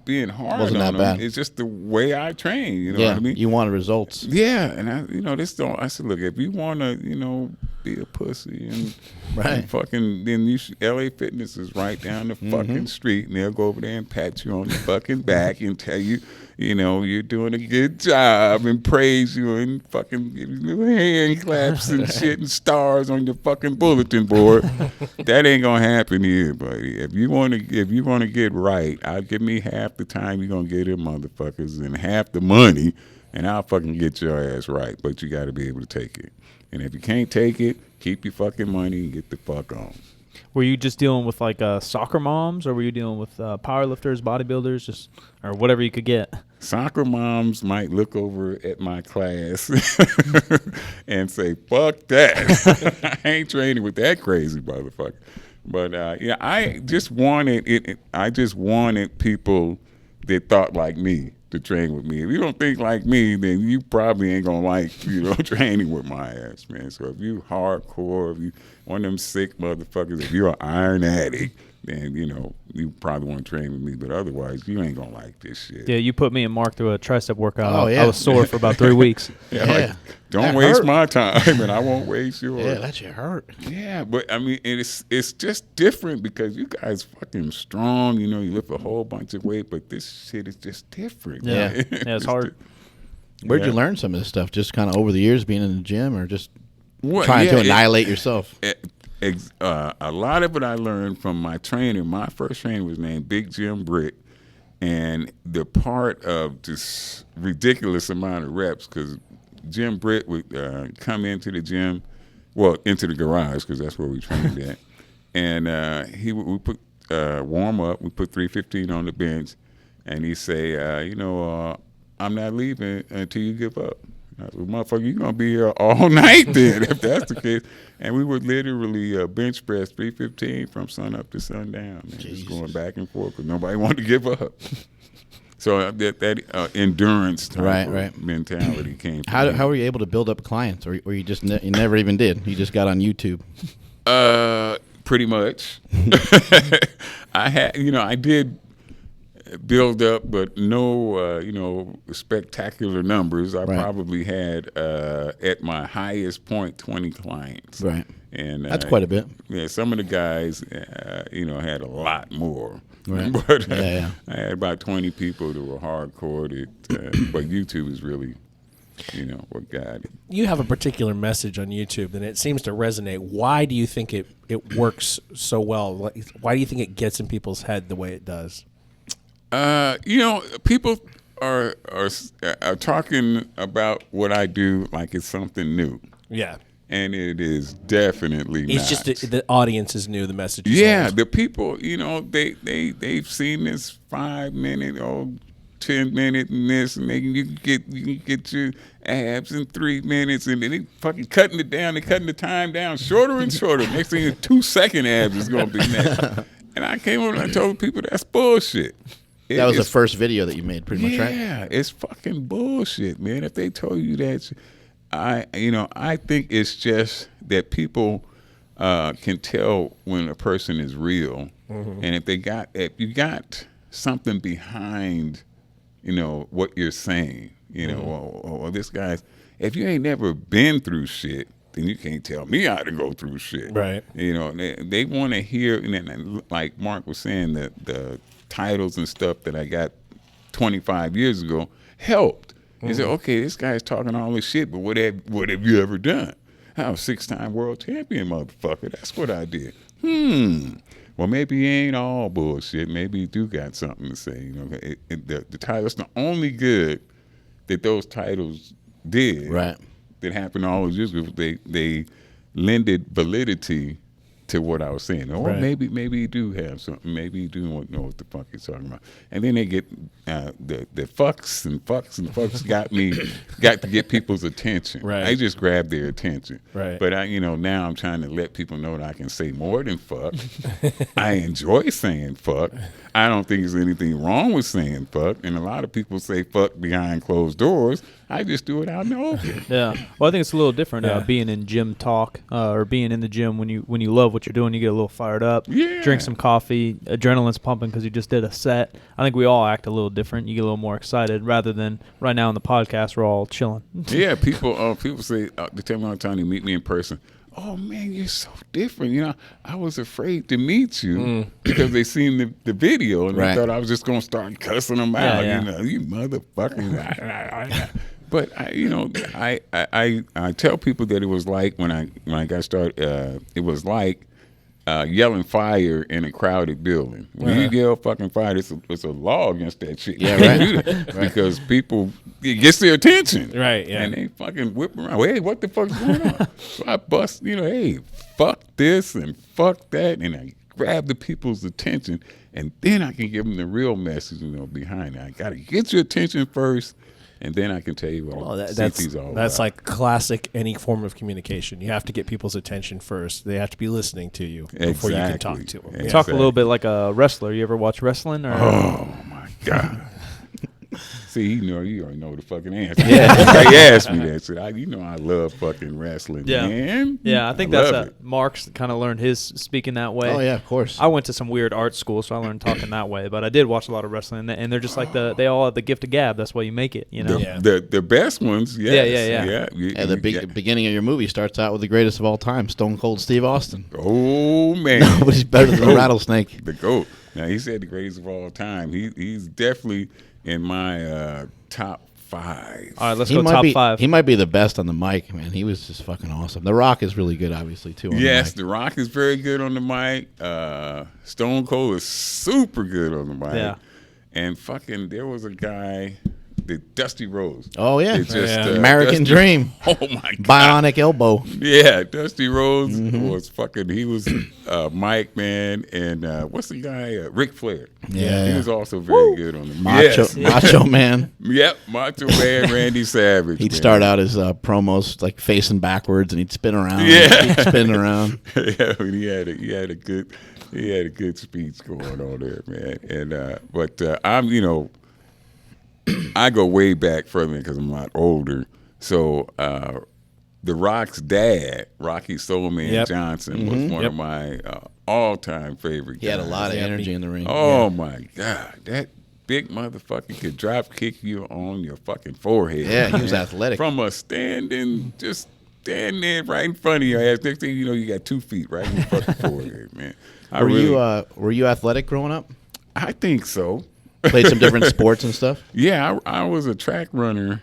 being hard Wasn't on that them. bad. It's just the way I train. You know what I mean? You wanted results. Yeah, and I said, look, if you want to, be a pussy and, Right. and fucking, then you should, LA Fitness is right down the fucking street, and they'll go over there and pat you on the fucking back and tell you, you're doing a good job and praise you and fucking give you little hand claps and shit and stars on your fucking bulletin board. That ain't gonna happen here, buddy. If you want to get right, I'll give me half the time you're gonna get them motherfuckers and half the money, and I'll fucking get your ass right. But you got to be able to take it. And if you can't take it, keep your fucking money and get the fuck on. Were you just dealing with like soccer moms, or were you dealing with powerlifters, bodybuilders, or whatever you could get? Soccer moms might look over at my class and say, fuck that. I ain't training with that crazy motherfucker. But I just wanted it. I just wanted people that thought like me to train with me. If you don't think like me, then you probably ain't gonna like, training with my ass, man. So if you hardcore, if you one of them sick motherfuckers, if you're an iron addict, then you probably want to train with me. But otherwise, you ain't gonna like this shit. Yeah, you put me and Mark through a tricep workout. Oh, yeah. I was sore for about 3 weeks. Yeah, Yeah. like, don't That waste hurt. my time, and I won't waste yours. Yeah, that shit hurt. Yeah, but I mean, it's just different because you guys fucking strong. You lift a whole bunch of weight, but this shit is just different. Yeah. man. Yeah, it's hard. Where'd you Yeah. learn some of this stuff? Just kind of over the years being in the gym, or just Well, trying yeah, to annihilate yourself? A lot of it I learned from my trainer. My first trainer was named Big Jim Britt, and the part of this ridiculous amount of reps, because Jim Britt would come into the gym, into the garage, because that's where we trained at, and we put warm up. We put 315 on the bench, and he say, I'm not leaving until you give up. I said, motherfucker, you gonna be here all night then, if that's the case. And we would literally bench press 315 from sun up to sundown, man, just going back and forth because nobody wanted to give up. So that endurance type of mentality came from me. How were you able to build up clients, or you just you never even did? You just got on YouTube. Pretty much. I did build up, but no, spectacular numbers. I probably had at my highest point 20 clients. Right. And That's quite a bit. Yeah, some of the guys, had a lot more. Right. But Yeah. I had about 20 people that were hardcore. But YouTube is really, what got it. You have a particular message on YouTube, and it seems to resonate. Why do you think it works so well? Why do you think it gets in people's head the way it does? People are talking about what I do like it's something new. Yeah. And it is definitely not. It's just the audience is new, the message is Yeah, old. the people, they've seen this 5-minute or 10-minute and this, and you can get your abs in 3 minutes, and then they fucking cutting it down. They're cutting the time down shorter and shorter. Next thing, 2-second abs is going to be next. And I came over and I told people that's bullshit. That was the first video that you made, pretty much, right? Yeah, it's fucking bullshit, man. If they told you that, I think it's just that people can tell when a person is real, and if you got something behind, what you're saying, or this guy's. If you ain't never been through shit, then you can't tell me how to go through shit. Right. They want to hear, and like Mark was saying, that the titles and stuff that I got 25 years ago helped. He said, okay, this guy's talking all this shit, but what have you ever done? I'm a 6-time world champion, motherfucker. That's what I did. Well, maybe he ain't all bullshit. Maybe he do got something to say. The title's the only good that those titles did. Right. That happened all those years ago. They lended validity to what I was saying. Or maybe he do have something. Maybe he do know what the fuck he's talking about. And then they get the fucks and got to get people's attention. Right. I just grabbed their attention. Right. But now I'm trying to let people know that I can say more than fuck. I enjoy saying fuck. I don't think there's anything wrong with saying fuck. And a lot of people say fuck behind closed doors. I just do it out in the open. Yeah. Well, I think it's a little different being in gym talk or being in the gym when you love what you're doing. You get a little fired up. Yeah. Drink some coffee. Adrenaline's pumping because you just did a set. I think we all act a little different. You get a little more excited rather than right now on the podcast we're all chilling. Yeah. People say they tell me all the time they meet me in person. Oh man, you're so different. I was afraid to meet you because they seen the video and they thought I was just gonna start cussing them out. Yeah. You motherfucking. But I tell people that it was like when I got started. It was like yelling fire in a crowded building. When you yell fucking fire, it's a law against that shit. Yeah, right. Because people, it gets their attention. Right, yeah. And they fucking whip around. Hey, what the fuck's going on? So I bust, hey, fuck this and fuck that. And I grab the people's attention. And then I can give them the real message, behind it. I got to get your attention first. And then I can tell you what CT's all about. That's like classic any form of communication. You have to get people's attention first. They have to be listening to you before you can talk to them. Exactly. Talk a little bit like a wrestler. You ever watch wrestling? Or? Oh, my God. See, you already know the fucking answer. Yeah. They asked me that shit. I love fucking wrestling, man. Yeah, I think Mark's kind of learned his speaking that way. Oh, yeah, of course. I went to some weird art school, so I learned talking that way. But I did watch a lot of wrestling, and they're just like they all have the gift of gab. That's why you make it, you know? The best ones, yes. Yeah. The beginning of your movie starts out with the greatest of all time, Stone Cold Steve Austin. Oh, man. Nobody's better than the Rattlesnake. The GOAT. Now, he said the greatest of all time. He's definitely in my top 5. All right, let's go top 5. He might be the best on the mic, man. He was just fucking awesome. The Rock is really good, obviously, too. Yes, The Rock is very good on the mic. Stone Cold is super good on the mic. Yeah. And fucking, there was a guy, the Dusty Rhodes. Oh, yeah. Dusty, American Dream. Oh, my God. Bionic Elbow. Yeah, Dusty Rhodes was fucking, he was Mike, man, and what's the guy? Ric Flair. Yeah. He was also very good on the mic. Macho Man. Yep, Macho Man, Randy Savage. He'd start out his promos like facing backwards, and he'd spin around. Yeah. He'd spin around. Yeah, I mean, he had a good speech going on there, man. And but I'm I go way back further because I'm a lot older. So The Rock's dad, Rocky Soulman Johnson, was one of my all-time favorite guys. He had a lot of energy in the ring. Oh, my God. That big motherfucker could drop kick you on your fucking forehead. Yeah, he was athletic. From a standing right in front of your ass. Next thing you know, you got 2 feet right in your fucking forehead, man. Were you athletic growing up? I think so. Played some different sports and stuff? Yeah, I was a track runner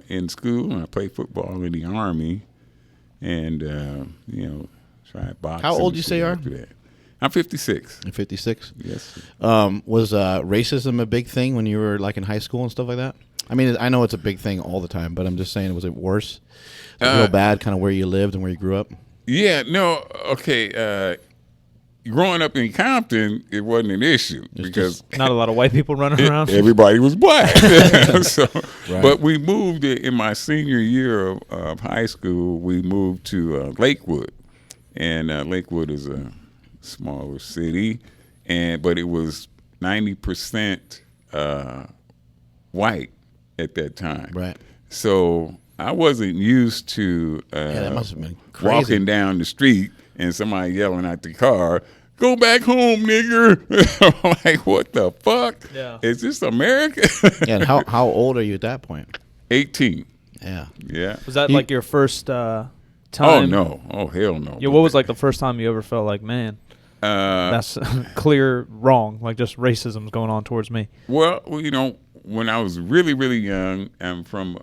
in school, and I played football in the Army, and tried boxing. How old you say you are? After that. I'm 56. You're 56? Yes. Was racism a big thing when you were like in high school and stuff like that? I mean, I know it's a big thing all the time, but I'm just saying, was it worse? Real bad, kind of where you lived and where you grew up? Yeah, no, okay. Growing up in Compton, it wasn't an issue because not a lot of white people running around. Everybody was black. Right. But we moved in my senior year of high school. We moved to Lakewood, and Lakewood is a smaller city, but it was 90% white at that time. Right. So I wasn't used to that must have been crazy. Walking down the street and somebody yelling at the car, "Go back home, nigger!" I'm like, what the fuck? Yeah. Is this America? Yeah, and how old are you at that point? 18. Yeah. Yeah. Was that like your first time? Oh, no. Oh, hell no. Yeah, what was like the first time you ever felt like, man, that's clear wrong, like just racism's going on towards me? Well, when I was really, really young, I'm from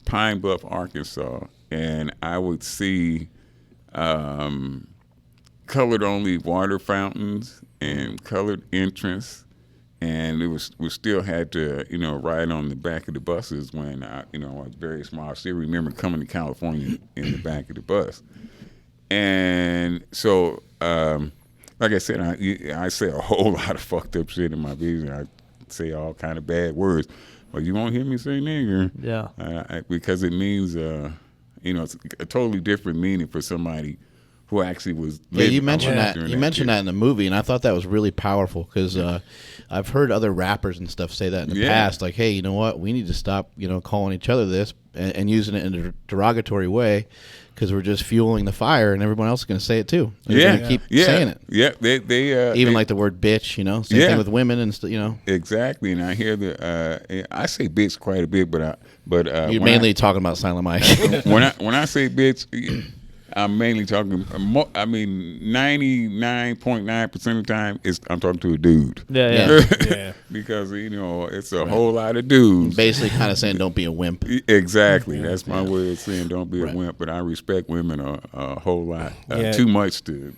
Pine Bluff, Arkansas, and I would see colored-only water fountains and colored entrance, and we still had to, ride on the back of the buses when I was very small. I still remember coming to California in the back of the bus, and so, like I said, I say a whole lot of fucked up shit in my videos. I say all kind of bad words, but you won't hear me say nigger. Yeah, because it means it's a totally different meaning for somebody who actually was. Yeah, you mentioned that. You mentioned that in the movie, and I thought that was really powerful because I've heard other rappers and stuff say that in the past. Like, hey, you know what? We need to stop, calling each other this and using it in a derogatory way because we're just fueling the fire, and everyone else is going to say it too. They're going to keep saying it. Yeah, they even like the word bitch. Same thing with women and Exactly, and I hear I say bitch quite a bit, but you're mainly talking about Silent Mike. when I say bitch, I'm mainly talking. 99.9% of the time, I'm talking to a dude. Yeah. Because it's a whole lot of dudes. Basically, kind of saying don't be a wimp. Exactly. That's my way of saying don't be a wimp. But I respect women a whole lot. Too much to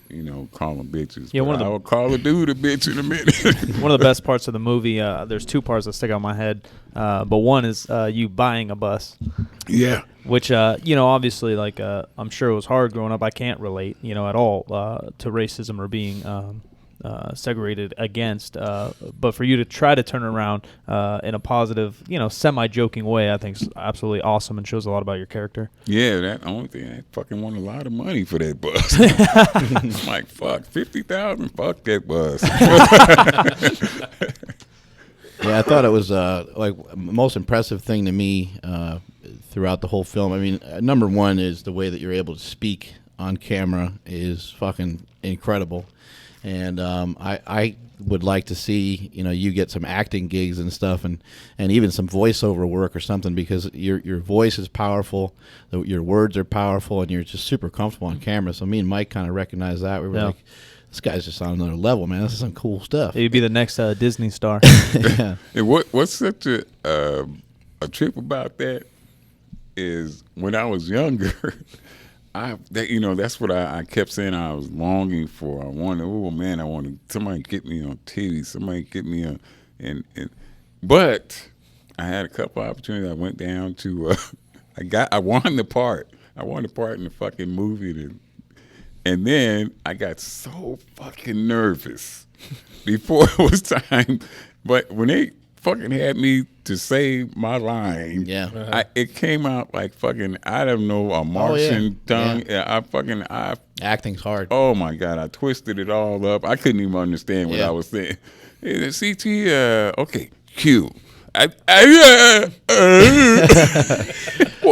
call them bitches. Yeah, I will call a dude a bitch in a minute. One of the best parts of the movie. There's 2 parts that stick out in my head. But one is you buying a bus. Yeah. Which, obviously, like, I'm sure it was hard growing up. I can't relate, at all to racism or being segregated against. But for you to try to turn it around in a positive, semi-joking way, I think is absolutely awesome and shows a lot about your character. Yeah, that only thing, I fucking want a lot of money for that bus. I'm like, fuck, $50,000, fuck that bus. Yeah, I thought it was like most impressive thing to me throughout the whole film. I mean, number one is the way that you're able to speak on camera is fucking incredible, and I would like to see you get some acting gigs and stuff, and even some voiceover work or something, because your voice is powerful, your words are powerful, and you're just super comfortable on camera. So me and Mike kind of recognized that. We were like, this guy's just on another level, man. This is some cool stuff. You'd be the next Disney star. Yeah. And what's such a trip about that is when I was younger, that's what I kept saying I was longing for. I wanted somebody get me on TV, somebody get me on, but I had a couple opportunities. I went down to, I won the part. I won the part in the fucking movie. And then I got so fucking nervous before it was time. But when they fucking had me to say my line, it came out like fucking, I don't know, a Martian tongue. Yeah, acting's hard. Oh my God, I twisted it all up. I couldn't even understand what I was saying. Hey, the CT, okay, Q.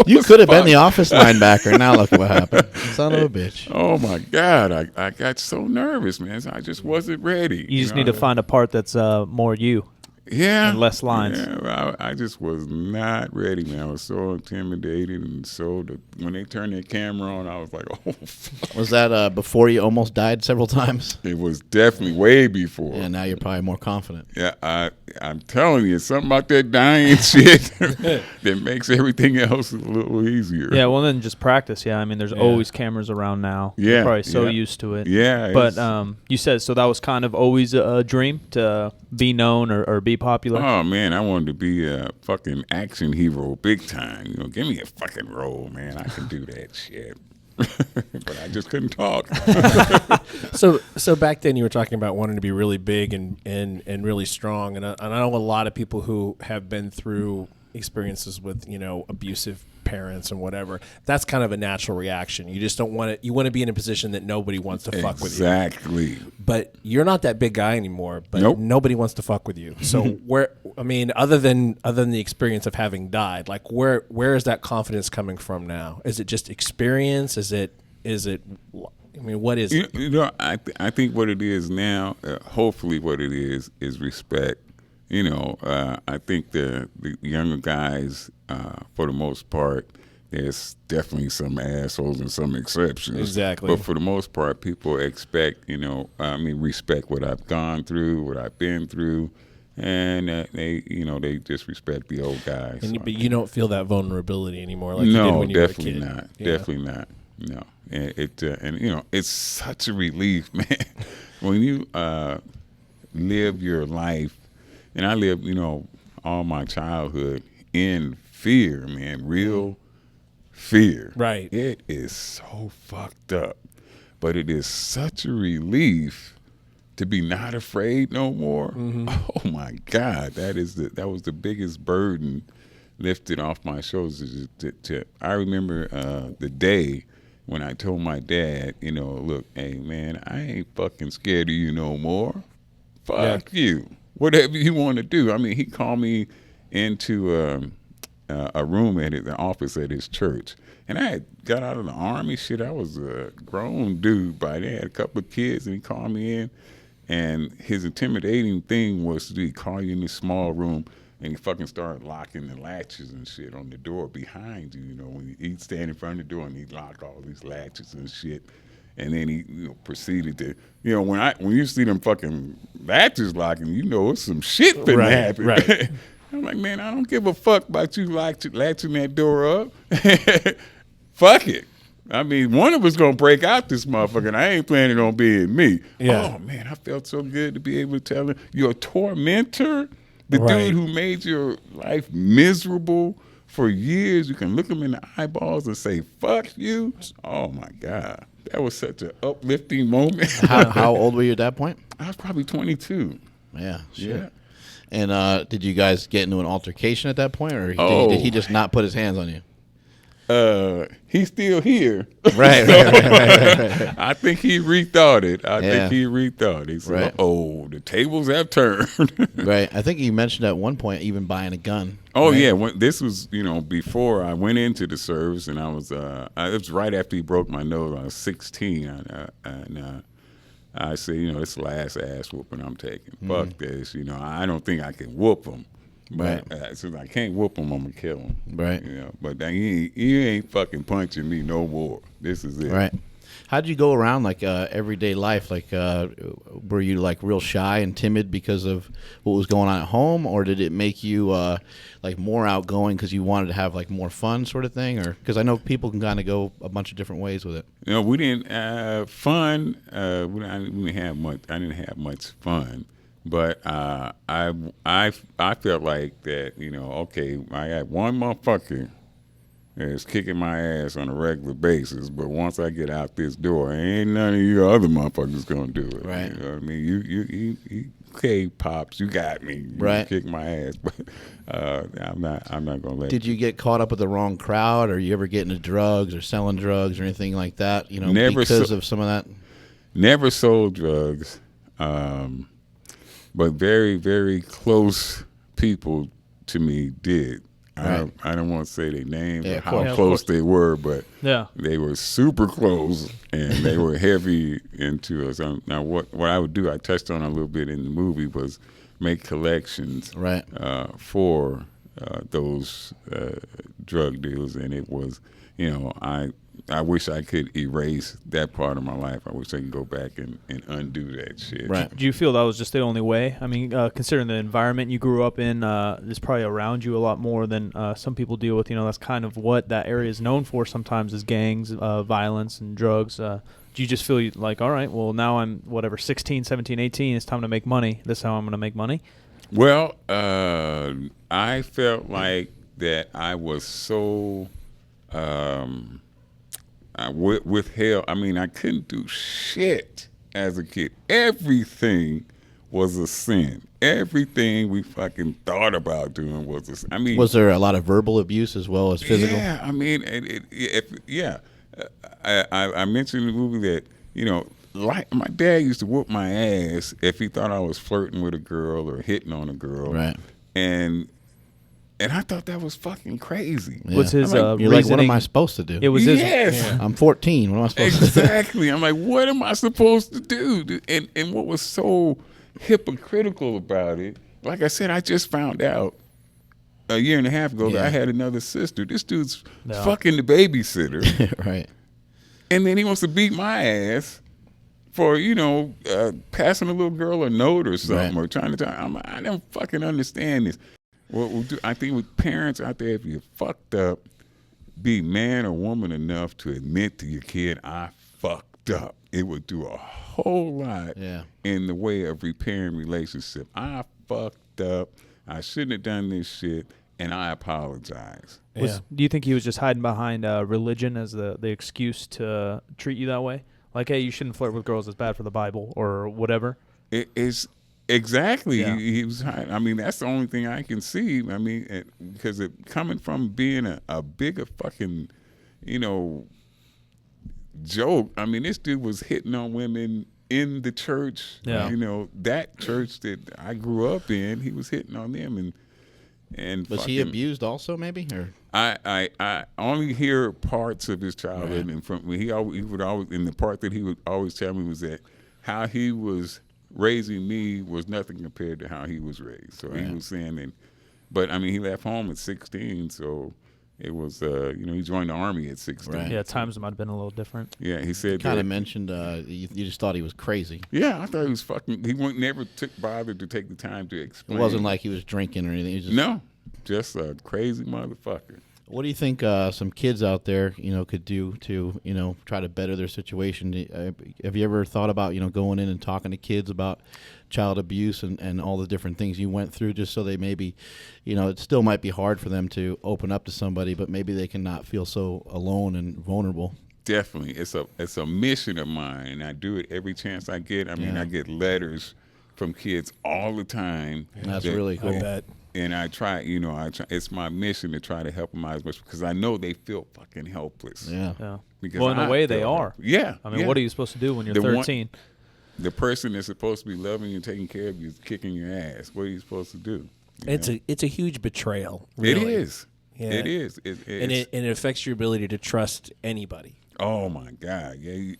You could have been the office linebacker. Now look at what happened. Son of a bitch. Oh my God, I got so nervous, man. I just wasn't ready. You just need to find a part that's more you. Yeah. And less lines. Yeah, I just was not ready, man. I was so intimidated, and when they turned their camera on, I was like, oh, fuck. Was that before you almost died several times? It was definitely way before. Yeah, now you're probably more confident. Yeah, I'm telling you, something about that dying shit that makes everything else a little easier. Yeah, well, then just practice. Yeah, I mean, there's always cameras around now. Yeah. You're probably so used to it. Yeah. But you said, so that was kind of always a dream to be known or be popular? Oh, man, I wanted to be a fucking action hero big time. Give me a fucking role, man. I can do that shit. But I just couldn't talk. So back then you were talking about wanting to be really big and really strong. And I know a lot of people who have been through experiences with, abusive parents and whatever. That's kind of a natural reaction. You just don't want it. You want to be in a position that nobody wants to fuck with you. Exactly. But you're not that big guy anymore. But Nope. nobody wants to fuck with you. So other than the experience of having died, like where is that confidence coming from now? Is it just experience? Is it? What is it? I think what it is now. Hopefully, what it is respect. I think the younger guys, for the most part, there's definitely some assholes and some exceptions. Exactly. But for the most part, people expect, respect what I've gone through, what I've been through, and they just respect the old guys. But you don't feel that vulnerability anymore, like you did when you were a kid. Not. Definitely not. No. And it's such a relief, man, when you live your life. And I lived, all my childhood in fear, man, real fear. Right. It is so fucked up, but it is such a relief to be not afraid no more. Mm-hmm. Oh my God, that was the biggest burden lifted off my shoulders. I remember the day when I told my dad, look, hey man, I ain't fucking scared of you no more. Fuck you. Whatever you want to do. I mean, he called me into a room at the office at his church. And I had got out of the Army. Shit, I was a grown dude by then. I had a couple of kids, and he called me in. And his intimidating thing was to call you in this small room, and he fucking started locking the latches and shit on the door behind you. When he'd stand in front of the door, and he'd lock all these latches and shit. And then he proceeded to, when you see them fucking latches locking, it's some shit finna happen. Right. I'm like, man, I don't give a fuck about you latching that door up. Fuck it. I mean, one of us gonna break out this motherfucker, and I ain't planning on being me. Yeah. Oh man, I felt so good to be able to tell him, your tormentor, the dude who made your life miserable for years, you can look him in the eyeballs and say, fuck you. Oh my God. That was such an uplifting moment. How old were you at that point? I was probably 22. Yeah, shit. Yeah. And did you guys get into an altercation at that point, or did he just not put his hands on you? he's still here. Right. I think he rethought it. I think he rethought it. He said, oh, the tables have turned. Right. I think you mentioned at one point even buying a gun. Oh, right? yeah. This was, before I went into the service, and it was right after he broke my nose. I was 16, and I said, it's the last ass whooping I'm taking. Fuck this. I don't think I can whoop him. But since I can't whoop him, I'm going to kill him. Right. But he ain't fucking punching me no more. This is it. Right. How'd you go around, like, everyday life? Like, were you, like, real shy and timid because of what was going on at home? Or did it make you, like, more outgoing because you wanted to have, like, more fun sort of thing? Or because I know people can kind of go a bunch of different ways with it. We didn't fun. I didn't have much fun. But I felt like that, okay, I got one motherfucker that's kicking my ass on a regular basis, but once I get out this door, ain't none of you other motherfuckers gonna do it. Right. You know what I mean? You okay, Pops, you got me. You right. Kick my ass, but I'm not gonna let. Did you get caught up with the wrong crowd, or you ever get into drugs or selling drugs or anything like that? Never because of some of that. Never sold drugs. But very, very close people to me did. Right. I don't want to say their names or how close they were, but they were super close, and they were heavy into us. Now, what I would do, I touched on a little bit in the movie, was make collections for those drug deals, and it was, I wish I could erase that part of my life. I wish I could go back and undo that shit. Right. Do you feel that was just the only way? I mean, considering the environment you grew up in, is probably around you a lot more than some people deal with. That's kind of what that area is known for sometimes, is gangs, violence, and drugs. Do you just feel like, all right, well, now I'm, 16, 17, 18, it's time to make money. This is how I'm going to make money? Well, I felt like that I was so... withheld. I mean, I couldn't do shit as a kid. Everything was a sin. Everything we fucking thought about doing was a sin. I mean, was there a lot of verbal abuse as well as physical? Yeah, I mean, I mentioned in the movie that like my dad used to whoop my ass if he thought I was flirting with a girl or hitting on a girl, right? And I thought that was fucking crazy. Yeah. What's his you're reasoning? like, what am I supposed to do? It was his. Yes. Yeah. I'm 14. What am I supposed to do? Exactly. I'm like, what am I supposed to do? And what was so hypocritical about it, like I said, I just found out a year and a half ago that I had another sister. This dude's fucking the babysitter. Right. And then he wants to beat my ass for, passing a little girl a note or something, or trying to I'm like, I don't fucking understand this. Well, I think with parents out there, if you're fucked up, be man or woman enough to admit to your kid, I fucked up. It would do a whole lot in the way of repairing relationship. I fucked up. I shouldn't have done this shit, and I apologize. Do you think he was just hiding behind religion as the excuse to treat you that way? Like, hey, you shouldn't flirt with girls. It's bad for the Bible or whatever? It is. Exactly. Yeah. He was hiding. I mean, that's the only thing I can see. I mean, because coming from being a bigger fucking, joke. I mean, this dude was hitting on women in the church. Yeah. That church that I grew up in, he was hitting on them. And was he abused also, maybe? Or I only hear parts of his childhood, and he would always, and the part that he would always tell me was that how he was raising me was nothing compared to how he was raised. So he was saying but I mean, he left home at 16, so it was, he joined the Army at 16. Right. Yeah, times might have been a little different. Yeah, he said kind of mentioned you just thought he was crazy. Yeah, I thought he was fucking, he never bothered to take the time to explain. It wasn't like he was drinking or anything. He was just a crazy motherfucker. What do you think some kids out there, could do to, try to better their situation? Have you ever thought about, going in and talking to kids about child abuse and all the different things you went through, just so they maybe, it still might be hard for them to open up to somebody, but maybe they can not feel so alone and vulnerable? Definitely. It's a mission of mine, and I do it every chance I get. I mean, I get letters from kids all the time. That's really cool. And I try, it's my mission to try to help them out as much because I know they feel fucking helpless. Yeah. Because Well, in a way, they feel are. helpless. Yeah. I mean, what are you supposed to do when you're 13? The person that's supposed to be loving you and taking care of you is kicking your ass. What are you supposed to do? It's a huge betrayal. Really. It is. Yeah. It is. And it affects your ability to trust anybody. Oh my God! Yeah,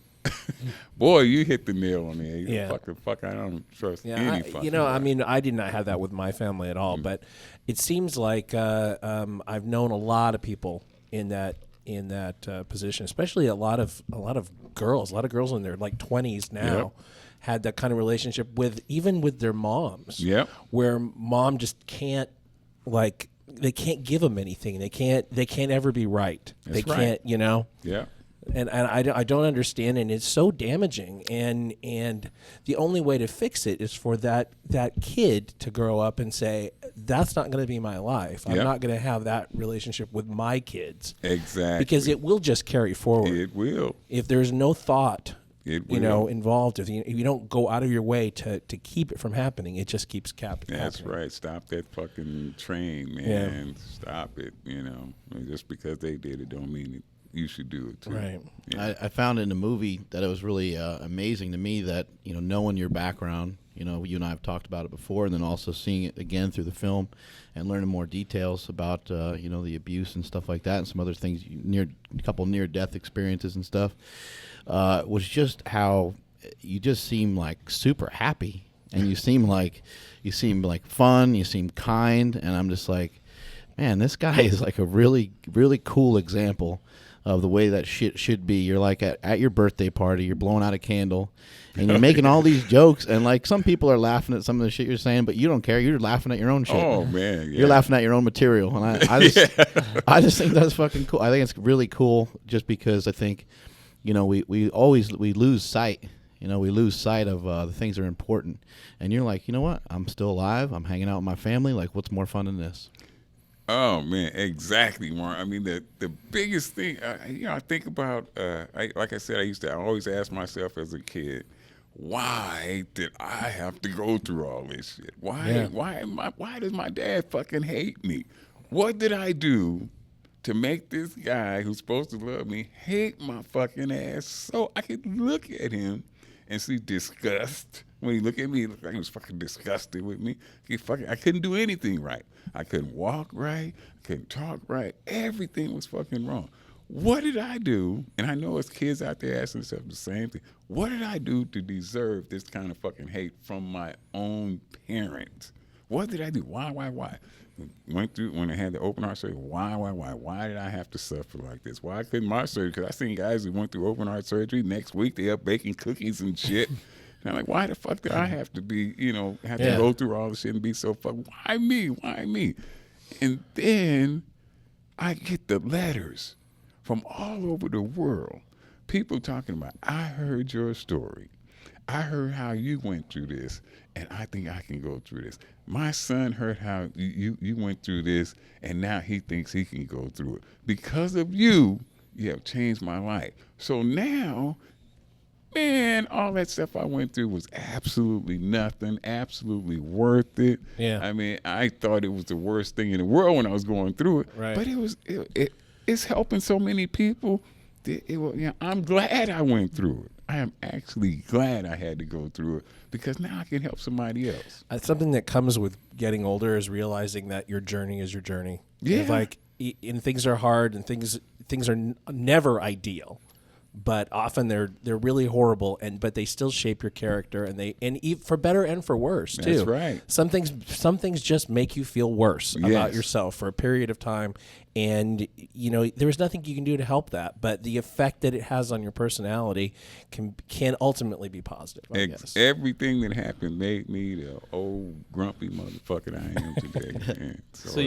boy, you hit the nail on the head. Yeah. Fuck, I don't trust Yeah, any fucking guy. I mean, I did not have that with my family at all, but it seems like I've known a lot of people in that position, especially a lot of girls in their like 20s now had that kind of relationship with their moms. Yep. Where mom just can't they can't give them anything. They can't ever be right. That's they can't, Yeah. And I don't understand, and it's so damaging. And the only way to fix it is for that kid to grow up and say, that's not going to be my life. I'm not going to have that relationship with my kids. Exactly. Because it will just carry forward. It will. If there's no thought, will. involved, if you don't go out of your way to keep it from happening, it just keeps happening. That's right. Stop that fucking train, man. Yeah. Stop it. Just because they did it don't mean it. You should do it too. Right. Yeah. I found in the movie that it was really amazing to me that knowing your background, you and I have talked about it before, and then also seeing it again through the film and learning more details about the abuse and stuff like that, and some other things, a couple near-death experiences and stuff, was just how you just seem like super happy, and you seem like fun, you seem kind, and I'm just like, man, this guy is like a really, really cool example of the way that shit should be. You're like at your birthday party, you're blowing out a candle, and you're making all these jokes, and like some people are laughing at some of the shit you're saying, but you don't care. You're laughing at your own shit. Oh man, yeah. You're laughing at your own material, and I just think that's fucking cool. I think it's really cool, just because I think, we lose sight. We lose sight of the things that are important, and you're like, you know what? I'm still alive. I'm hanging out with my family. Like, what's more fun than this? Oh man, exactly, Mark. I mean, the biggest thing, I think about. Like I said, I always ask myself as a kid, why did I have to go through all this shit? Why does my dad fucking hate me? What did I do to make this guy who's supposed to love me hate my fucking ass? So I could look at him and see disgust. When he looked at me, he looked like he was fucking disgusted with me. I couldn't do anything right. I couldn't walk right. I couldn't talk right. Everything was fucking wrong. What did I do? And I know it's kids out there asking themselves the same thing. What did I do to deserve this kind of fucking hate from my own parents? What did I do? Why? Went through when I had the open heart surgery. Why? Why did I have to suffer like this? Why couldn't my surgery? Because I seen guys who went through open heart surgery. Next week they up baking cookies and shit. And I'm like, why the fuck did I have to be, to go through all this shit and be so fucking, why me? Why me? And then I get the letters from all over the world. People talking about, I heard your story. I heard how you went through this, and I think I can go through this. My son heard how you went through this, and now he thinks he can go through it. Because of you, you have changed my life. So now, man, all that stuff I went through was absolutely nothing, absolutely worth it. Yeah. I mean, I thought it was the worst thing in the world when I was going through it. Right. But it's helping so many people. I'm glad I went through it. I am actually glad I had to go through it because now I can help somebody else. Something that comes with getting older is realizing that your journey is your journey. Yeah. And things are hard, and things are never ideal. But often they're really horrible, but they still shape your character, and for better and for worse too. That's right. Some things just make you feel worse about yourself for a period of time, and there's nothing you can do to help that. But the effect that it has on your personality can ultimately be positive. I guess. Everything that happened made me the old grumpy motherfucker I am today. Man. So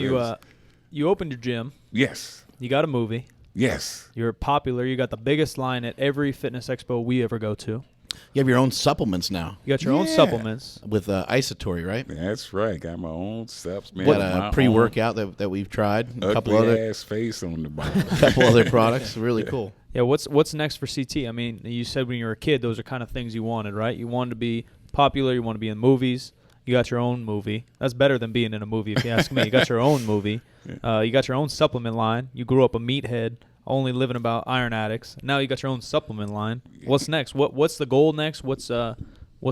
you opened your gym. Yes. You got a movie. Yes. You're popular. You got the biggest line at every fitness expo we ever go to. You have your own supplements now. You got your own supplements. With Isotory, right? That's right. Got my own subs, man. What a pre-workout that we've tried. A couple other ass face on the bottom. A couple other products. Really cool. Yeah, what's next for CT? I mean, you said when you were a kid, those are kind of things you wanted, right? You wanted to be popular. You want to be in movies. You got your own movie. That's better than being in a movie, if you ask me. You got your own movie. You got your own supplement line. You grew up a meathead, only living about iron addicts. Now you got your own supplement line. What's next? What's the goal next? What's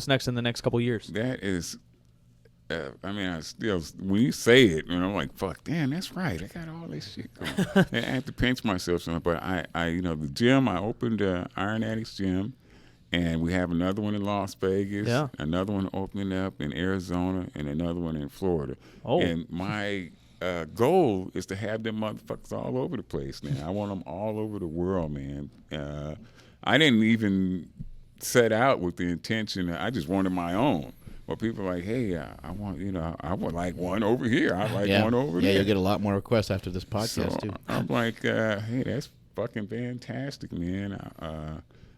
next in the next couple of years? That is, I still, when you say it, I'm like, fuck, damn, that's right. I got all this shit going. I have to pinch myself some, but I the gym, I opened Iron Addicts Gym, and we have another one in Las Vegas, another one opening up in Arizona, and another one in Florida. Oh. And my goal is to have them motherfuckers all over the place, man. I want them all over the world, man. I didn't even set out with the intention. I just wanted my own. Well, people are like, hey, I want, I would like one over here. I like one over there. Yeah, you'll get a lot more requests after this podcast, too. I'm like, hey, that's fucking fantastic, man.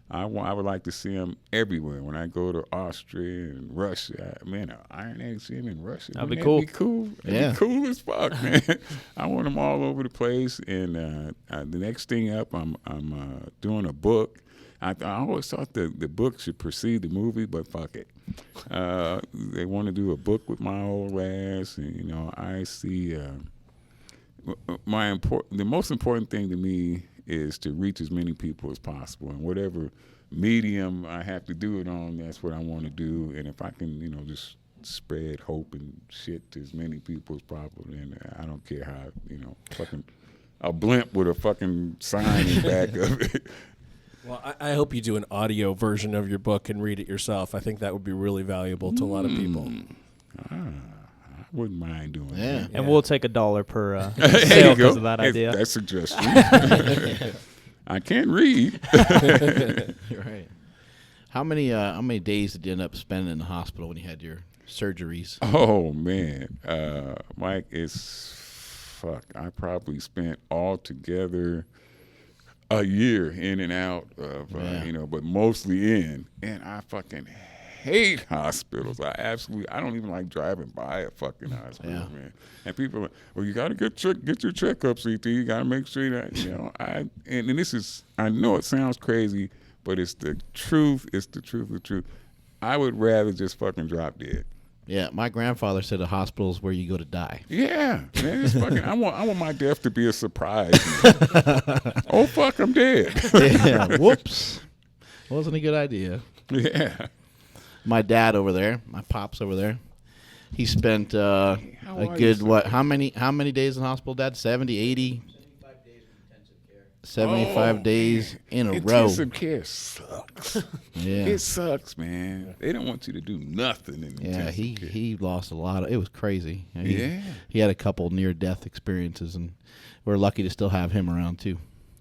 I would like to see them everywhere. When I go to Austria and Russia, man, an Iron Addicts Gym in Russia. That'd be cool. Be cool. It'd be cool as fuck, man. I want them all over the place. And the next thing up, I'm doing a book. I always thought the book should precede the movie, but fuck it. They want to do a book with my old ass, and I see the most important thing to me is to reach as many people as possible, and whatever medium I have to do it on, that's what I want to do. And if I can, just spread hope and shit to as many people as possible, then I don't care how, fucking a blimp with a fucking sign in the back of it. Well, I hope you do an audio version of your book and read it yourself. I think that would be really valuable to a lot of people. I wouldn't mind doing that. And we'll take $1 per sale because of that idea. That's a suggestion. I can't read. Right. How many days did you end up spending in the hospital when you had your surgeries? Oh, man. Mike, I probably spent altogether a year in and out of, but mostly in. And I fucking hate hospitals. I don't even like driving by a fucking hospital, man. And people are like, well, you got to get your checkup, CT. You got to make sure that, and this is, I know it sounds crazy, but it's the truth. It's the truth. I would rather just fucking drop dead. Yeah, my grandfather said a hospital is where you go to die. Yeah, man, it's fucking. I want my death to be a surprise. Oh fuck, I'm dead. Yeah, whoops, wasn't a good idea. Yeah, my dad over there, my pops over there, he spent a good how many days in hospital? Dad, 70, 80? 75 days in a row. Intensive care sucks. Yeah, it sucks, man. They don't want you to do nothing in intensive care. He lost a lot of. It was crazy. He had a couple near-death experiences, and we're lucky to still have him around too.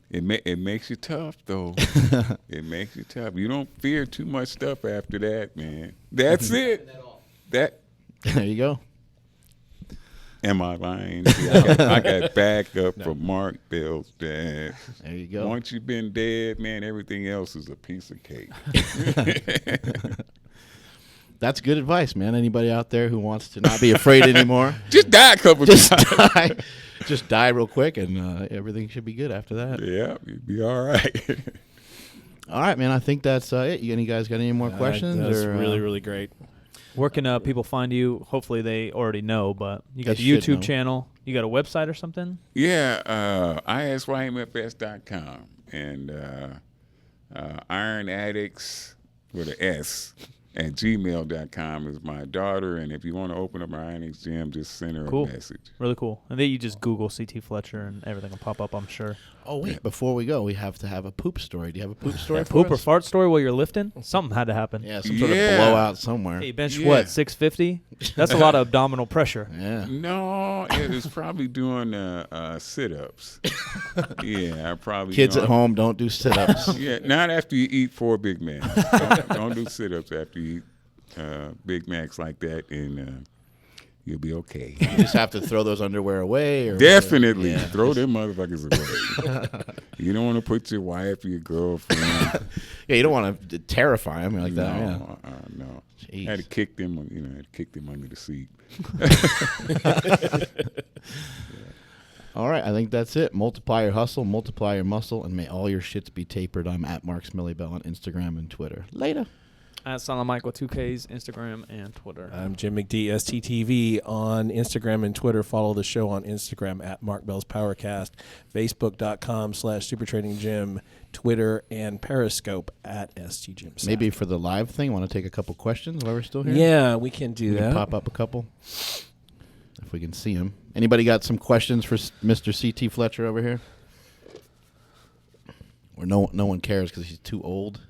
It makes you tough, though. It makes you tough. You don't fear too much stuff after that, man. That's it. There you go. Am I lying? See, I got backup from Mark Bell's dad. There you go. Once you've been dead, man, everything else is a piece of cake. That's good advice, man. Anybody out there who wants to not be afraid anymore, just die a couple times. Just die real quick, and everything should be good after that. Yeah, you'd be all right. All right, man. I think that's it. You guys got any more questions? That's really, really great. Where can people find you? Hopefully they already know, but you got the YouTube channel. You got a website or something? Yeah, isymfs.com and Iron Addicts with an S at gmail.com is my daughter. And if you want to open up Iron Addicts Gym, just send her a message. Really cool. And then you just Google CT Fletcher and everything will pop up, I'm sure. Oh, wait. Before we go, we have to have a poop story. Do you have a poop story for poop us? or fart story while you're lifting? Something had to happen. Yeah, some sort of blowout somewhere. Hey, bench what, 650? That's a lot of abdominal pressure. Yeah. No, it was probably doing sit-ups. Yeah, I probably. Kids at home, don't do sit-ups. Yeah, not after you eat 4 Big Macs. Don't do sit-ups after you eat Big Macs like that, and you'll be okay. You just have to throw those underwear away. Or definitely. Throw them motherfuckers away. You don't want to put your wife or your girlfriend. Yeah, you don't want to terrify them like that. No. I had to kick them, under the seat. All right, I think that's it. Multiply your hustle, multiply your muscle, and may all your shits be tapered. I'm at Mark Smillybell on Instagram and Twitter. Later. At Silent Mike with 2Ks, Instagram and Twitter. I'm Jim McD, STTV on Instagram and Twitter. Follow the show on Instagram at Mark Bell's PowerCast, Facebook.com/SuperTrainingGym, Twitter and Periscope at STGym. Maybe for the live thing, want to take a couple questions while we're still here? Yeah, we can do We that. can pop up a couple if we can see them. Anybody got some questions for Mr. CT Fletcher over here? Or no one cares because he's too old.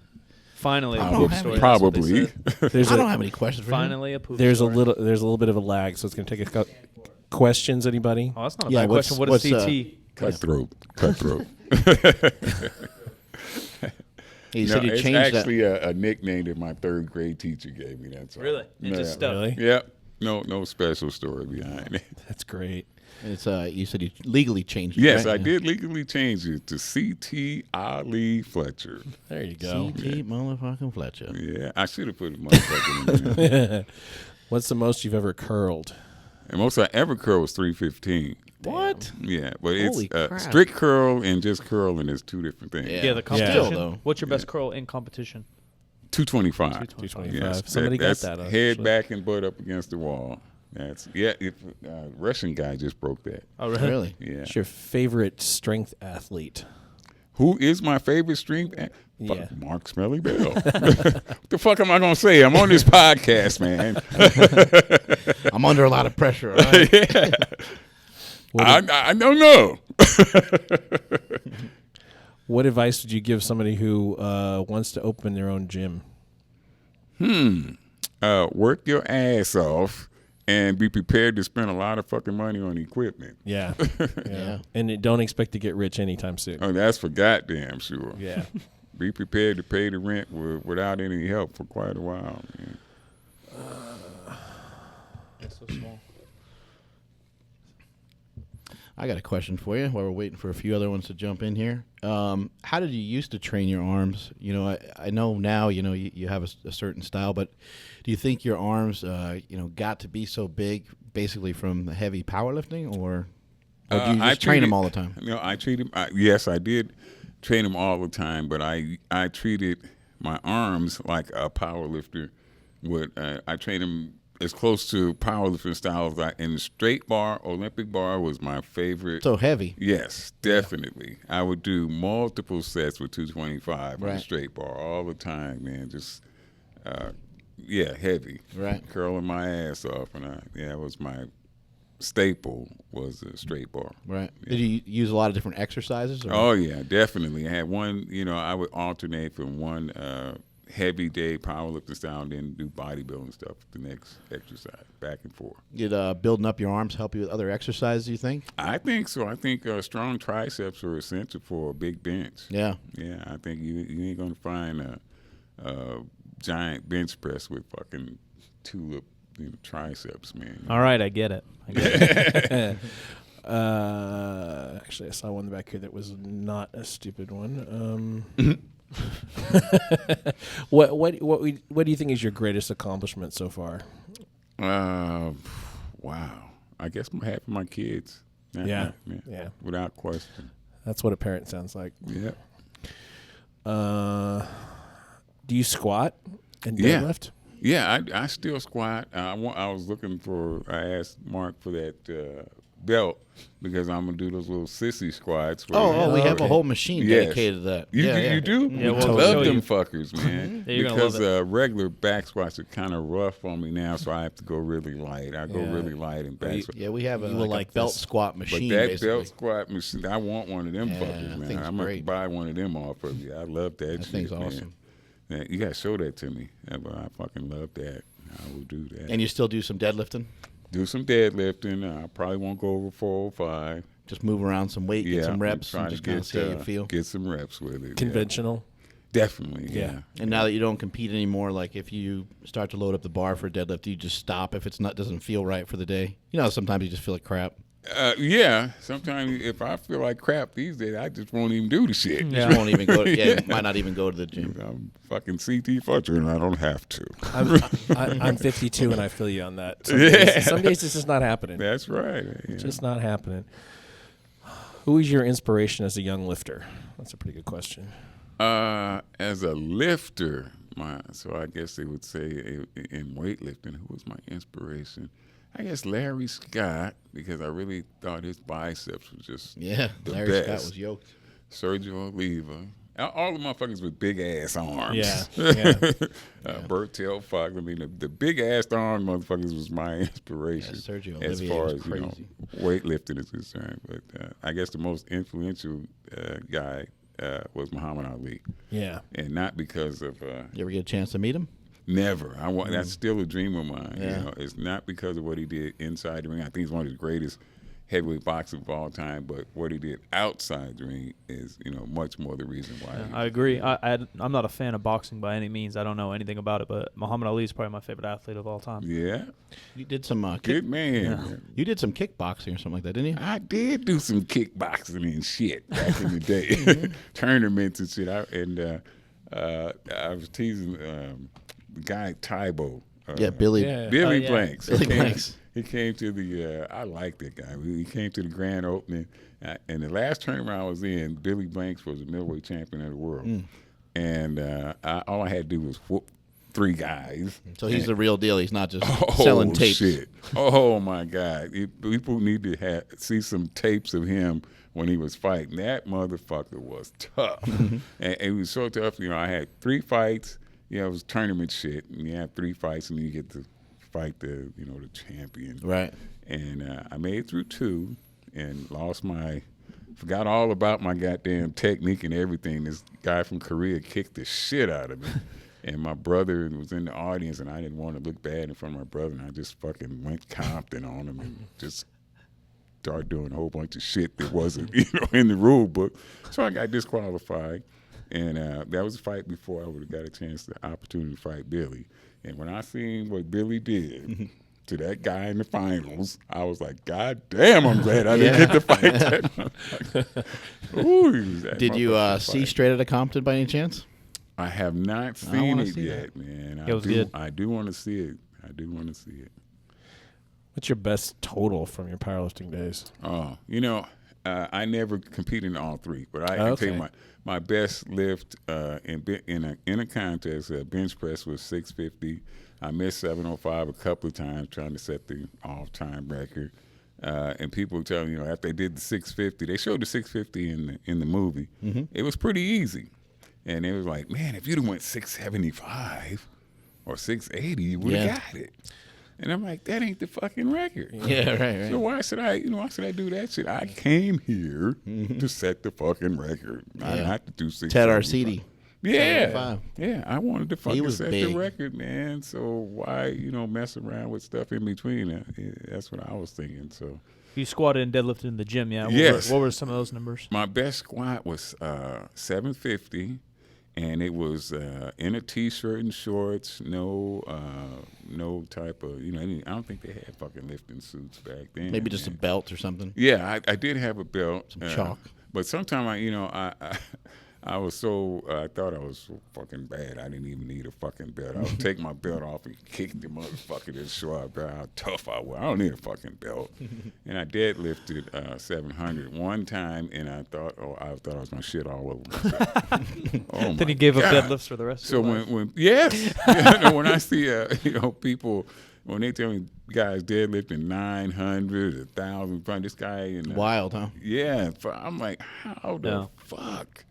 Finally, a don't poop have story. any- That's what they Probably. said. There's I a, don't have any questions for him. Finally, a poop there's story. a little bit of a lag, so it's going to take a questions. Anybody? Oh, that's not a Yeah, bad what's- question. What is what's, CT? Cutthroat. You No, said you it's changed that. actually a nickname that my third grade teacher gave me. That's all. Really? It just stuck. Really? Yep. No special story behind it. That's great. It's you said you legally changed it. Yes, right? I did legally change it to CT Ali Fletcher. There you go. CT motherfucking Fletcher. Yeah, I should have put a motherfucker in there. What's the most you've ever curled? And most I ever curled was 315. What? Yeah, but Holy it's crap. strict curl and just curling is two different things. Yeah. Yeah, the Still, competition. though. What's your best curl in competition? 225. 225. Yes, Somebody that's got that. head actually. back and butt up against the wall. That's if Russian guy just broke that. Oh, really? Really? Yeah. What's your favorite strength athlete? Who is my favorite strength? Yeah. Mark Smelly Bell. What the fuck am I gonna say? I'm on this podcast, man. I'm under a lot of pressure. All right? Yeah. I don't know. What advice would you give somebody who wants to open their own gym? Work your ass off and be prepared to spend a lot of fucking money on equipment. Yeah. Yeah. And don't expect to get rich anytime soon. Oh, that's for goddamn sure. Yeah. Be prepared to pay the rent without any help for quite a while, man. It's so small. I got a question for you while we're waiting for a few other ones to jump in here. How did you used to train your arms? You know, I know now, you know, you have a certain style, but do you think your arms, got to be so big basically from the heavy powerlifting or do you just train them all the time? No, I treated. Yes, I did train them all the time, but I treated my arms like a power lifter would. I trained them as close to powerlifting style as in straight bar. Olympic bar was my favorite. So heavy. Yes, definitely. I would do multiple sets with 225 on Right. the straight bar all the time, man. Just, heavy. Right. Curling my ass off, and it was my staple was the straight bar. Right. Did you use a lot of different exercises? Or? Oh yeah, definitely. I had one. I would alternate from one heavy day powerlifting style and then do bodybuilding stuff the next exercise, back and forth. Did building up your arms help you with other exercises, you think? I think so. I think strong triceps are essential for a big bench. Yeah. Yeah, I think you ain't gonna find a giant bench press with fucking tulip triceps, man. All right, I get it. Actually, I saw one back here that was not a stupid one. What do you think is your greatest accomplishment so far? Wow. I guess having my kids. Yeah. Without question. That's what a parent sounds like. Yeah. Do you squat and Yeah. deadlift? Yeah, I still squat. I was looking for. I asked Mark for that belt because I'm gonna do those little sissy squats. where We have okay. a whole machine Yes. dedicated to that. You do? Yeah, I we'll love show them you. fuckers, man. Yeah, you're gonna because love regular back squats are kind of rough on me now, so I have to go really light. I go Yeah. really light in back squats. Yeah, we have a, You will like like a belt this. squat But machine, that basically. belt squat machine, I want one of them Yeah, fuckers, that man. thing's I'm gonna great. buy one of them off of you. I love that. That thing's shit, man. awesome. Yeah, you gotta show that to me. Yeah, but I fucking love that. I will do that. And you still do some deadlifting? Do some deadlifting. I probably won't go over 405. Just move around some weight, get some reps, try and to just kind of see how you feel. Get some reps with it. Conventional. Yeah. Definitely. Yeah. Yeah. And now that you don't compete anymore, like if you start to load up the bar for a deadlift, you just stop if it's not doesn't feel right for the day. You know, sometimes you just feel like crap. Yeah. Sometimes if I feel like crap these days, I just won't even do the shit. You just won't even go. You might not even go to the gym. I'm fucking CT Fletcher and I don't have to. I'm 52 and I feel you on that. Yeah. Some days it's just not happening. That's right. Yeah. Just not happening. Who is your inspiration as a young lifter? That's a pretty good question. As a lifter, So I guess they would say in weightlifting, who was my inspiration? I guess Larry Scott, because I really thought his biceps was just Yeah, the Larry best. Scott was yoked. Sergio Oliva. All the motherfuckers with big ass arms. Yeah. Bertel Fox. I mean, the big ass arm motherfuckers was my inspiration. Yeah, Sergio as Olivier far was as crazy. weightlifting is concerned. But I guess the most influential guy was Muhammad Ali, Yeah. and not because of You ever get a chance to meet him? never. I want that's still a dream of mine. Yeah. You know, it's not because of what he did inside the ring. I think he's one of the greatest heavyweight boxers of all time. But what he did outside the ring is, much more the reason why. I agree. I'm not a fan of boxing by any means. I don't know anything about it, but Muhammad Ali is probably my favorite athlete of all time. Yeah, You did some good man. You did some kickboxing or something like that, didn't you? I did do some kickboxing and shit back in the day, tournaments and shit. I was teasing the guy Tybo. Yeah, Billy. Yeah. Billy yeah. Blanks. Billy Blanks. He came to the. I like that guy. He came to the grand opening, and the last tournament I was in, Billy Blanks was the middleweight champion of the world, and all I had to do was whoop 3 guys. So he's the real deal. He's not just selling tapes. Shit. Oh my God! People need to see some tapes of him when he was fighting. That motherfucker was tough, and he was so tough. I had 3 fights. It was tournament shit, and you have 3 fights, and you get to fight the the champion. Right. And I made it through 2, and forgot all about my goddamn technique and everything. This guy from Korea kicked the shit out of me. And my brother was in the audience, and I didn't want to look bad in front of my brother, and I just fucking went Compton on him and just started doing a whole bunch of shit that wasn't, in the rule book. So I got disqualified, and that was a fight before I would have got a chance, the opportunity to fight Billy. And when I seen what Billy did to that guy in the finals, I was like, God damn, I'm glad I didn't get to fight that motherfucker. Ooh, that Did you motherfucker see fight. Straight Outta Compton by any chance? I have not I seen wanna it see yet, man. It was good. I do want to see it. I do want to see it. What's your best total from your powerlifting days? Oh, I never competed in all 3, but I Okay. can tell you my best lift in a contest, bench press was 650. I missed 705 a couple of times trying to set the all-time record. And people tell me, after they did the 650, they showed the 650 in the movie. It was pretty easy. And it was like, man, if you'd have went 675 or 680, you would have got it. And I'm like, that ain't the fucking record. Yeah, right. So why should I do that shit? I came here to set the fucking record. I not to do 675. Ted Arcidi. Yeah. 75. Yeah, I wanted to fucking was set big. the record, man. So why, mess around with stuff in between? That's what I was thinking. So You squatted and deadlifted in the gym, yeah? Yes. What were some of those numbers? my best squat was 750, and it was in a t-shirt and shorts, no type of, I don't think they had fucking lifting suits back then. Maybe just a man. belt or something. Yeah, I did have a belt. Some chalk. But sometimes I was I thought I was so fucking bad. I didn't even need a fucking belt. I would take my belt off and kick the motherfucker to show how tough I was. I don't need a fucking belt. And I deadlifted 700 one time, and I thought I was gonna shit all over myself. Oh Then my you gave up God. deadlifts for the rest So of your life. when when I see people, when they tell me guys deadlifting 900, 1,000, this guy in Wild, huh? yeah, I'm like, how the Yeah. fuck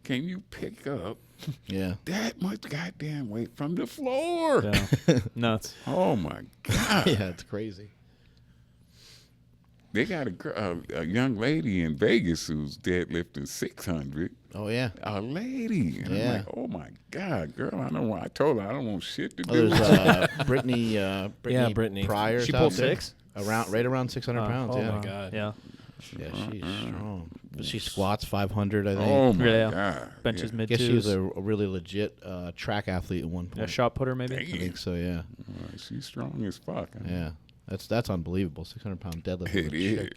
can you pick up Yeah. that much goddamn weight from the floor? Yeah. Nuts. Oh my God. Yeah, it's crazy. They got a young lady in Vegas who's deadlifting 600. Oh, yeah. A lady. And Yeah. I'm like, oh my God, girl, I told her I don't want shit to Oh, do there's with it. Brittany. Brittany. Pryor. She pulled 6? Right around 600 pounds. Oh yeah. my God. Yeah. Yeah, she's strong. But she squats 500, I think. Oh my Yeah. God. Benches Yeah. mid I guess she was twos. a really legit track athlete at one A point. shot putter, maybe? I think so, yeah. She's strong as fuck. Yeah. That's unbelievable. 600-pound deadlift. It is.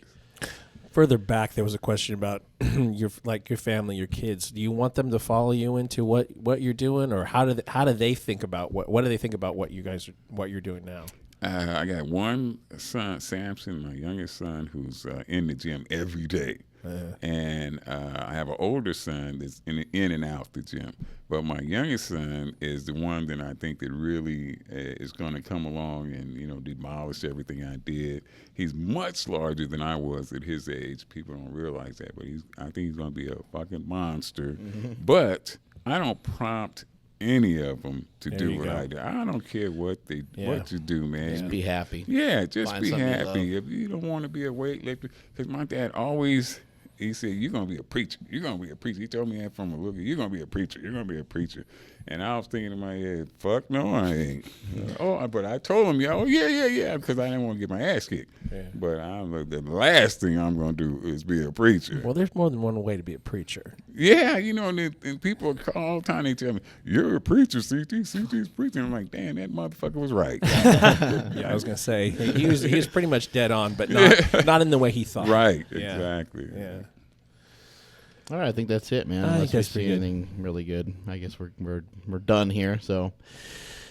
Further back, there was a question about your family, your kids. Do you want them to follow you into what you're doing, or how do they think about what do they think about what you're doing now? I got one son, Samson, my youngest son, who's in the gym every day. And I have an older son that's in and out the gym. But my youngest son is the one that I think that really is going to come along and, demolish everything I did. He's much larger than I was at his age. People don't realize that, but I think he's going to be a fucking monster. But I don't prompt any of them to do what I do. I don't care what what you do, man. Just be happy. Yeah, just Find be something you happy. If you don't want to be a weightlifter, because my dad always, he said, you're going to be a preacher. You're going to be a preacher. He told me that from a little, you're going to be a preacher. You're going to be a preacher. And I was thinking in my head, fuck no, I ain't. But I told him, yeah, because I didn't want to get my ass kicked. Yeah. But the last thing I'm going to do is be a preacher. Well, there's more than one way to be a preacher. Yeah, and people all the time, they tell me, you're a preacher, CT's preaching. I'm like, damn, that motherfucker was right. Yeah, I was going to say, he was pretty much dead on, but not in the way he thought. Right, Yeah. exactly. Yeah. All right, I think that's it, man. I think Unless we that's see pretty good. anything really good, I guess we're done here. So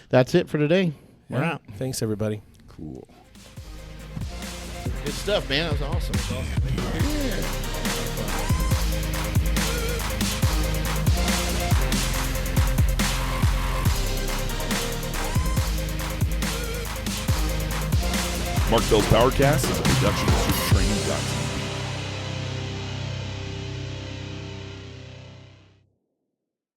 that's it for today. We're out. Thanks, everybody. Cool. Good stuff, man. That was awesome. Mark Bell's PowerCast is a production of supertraining.com.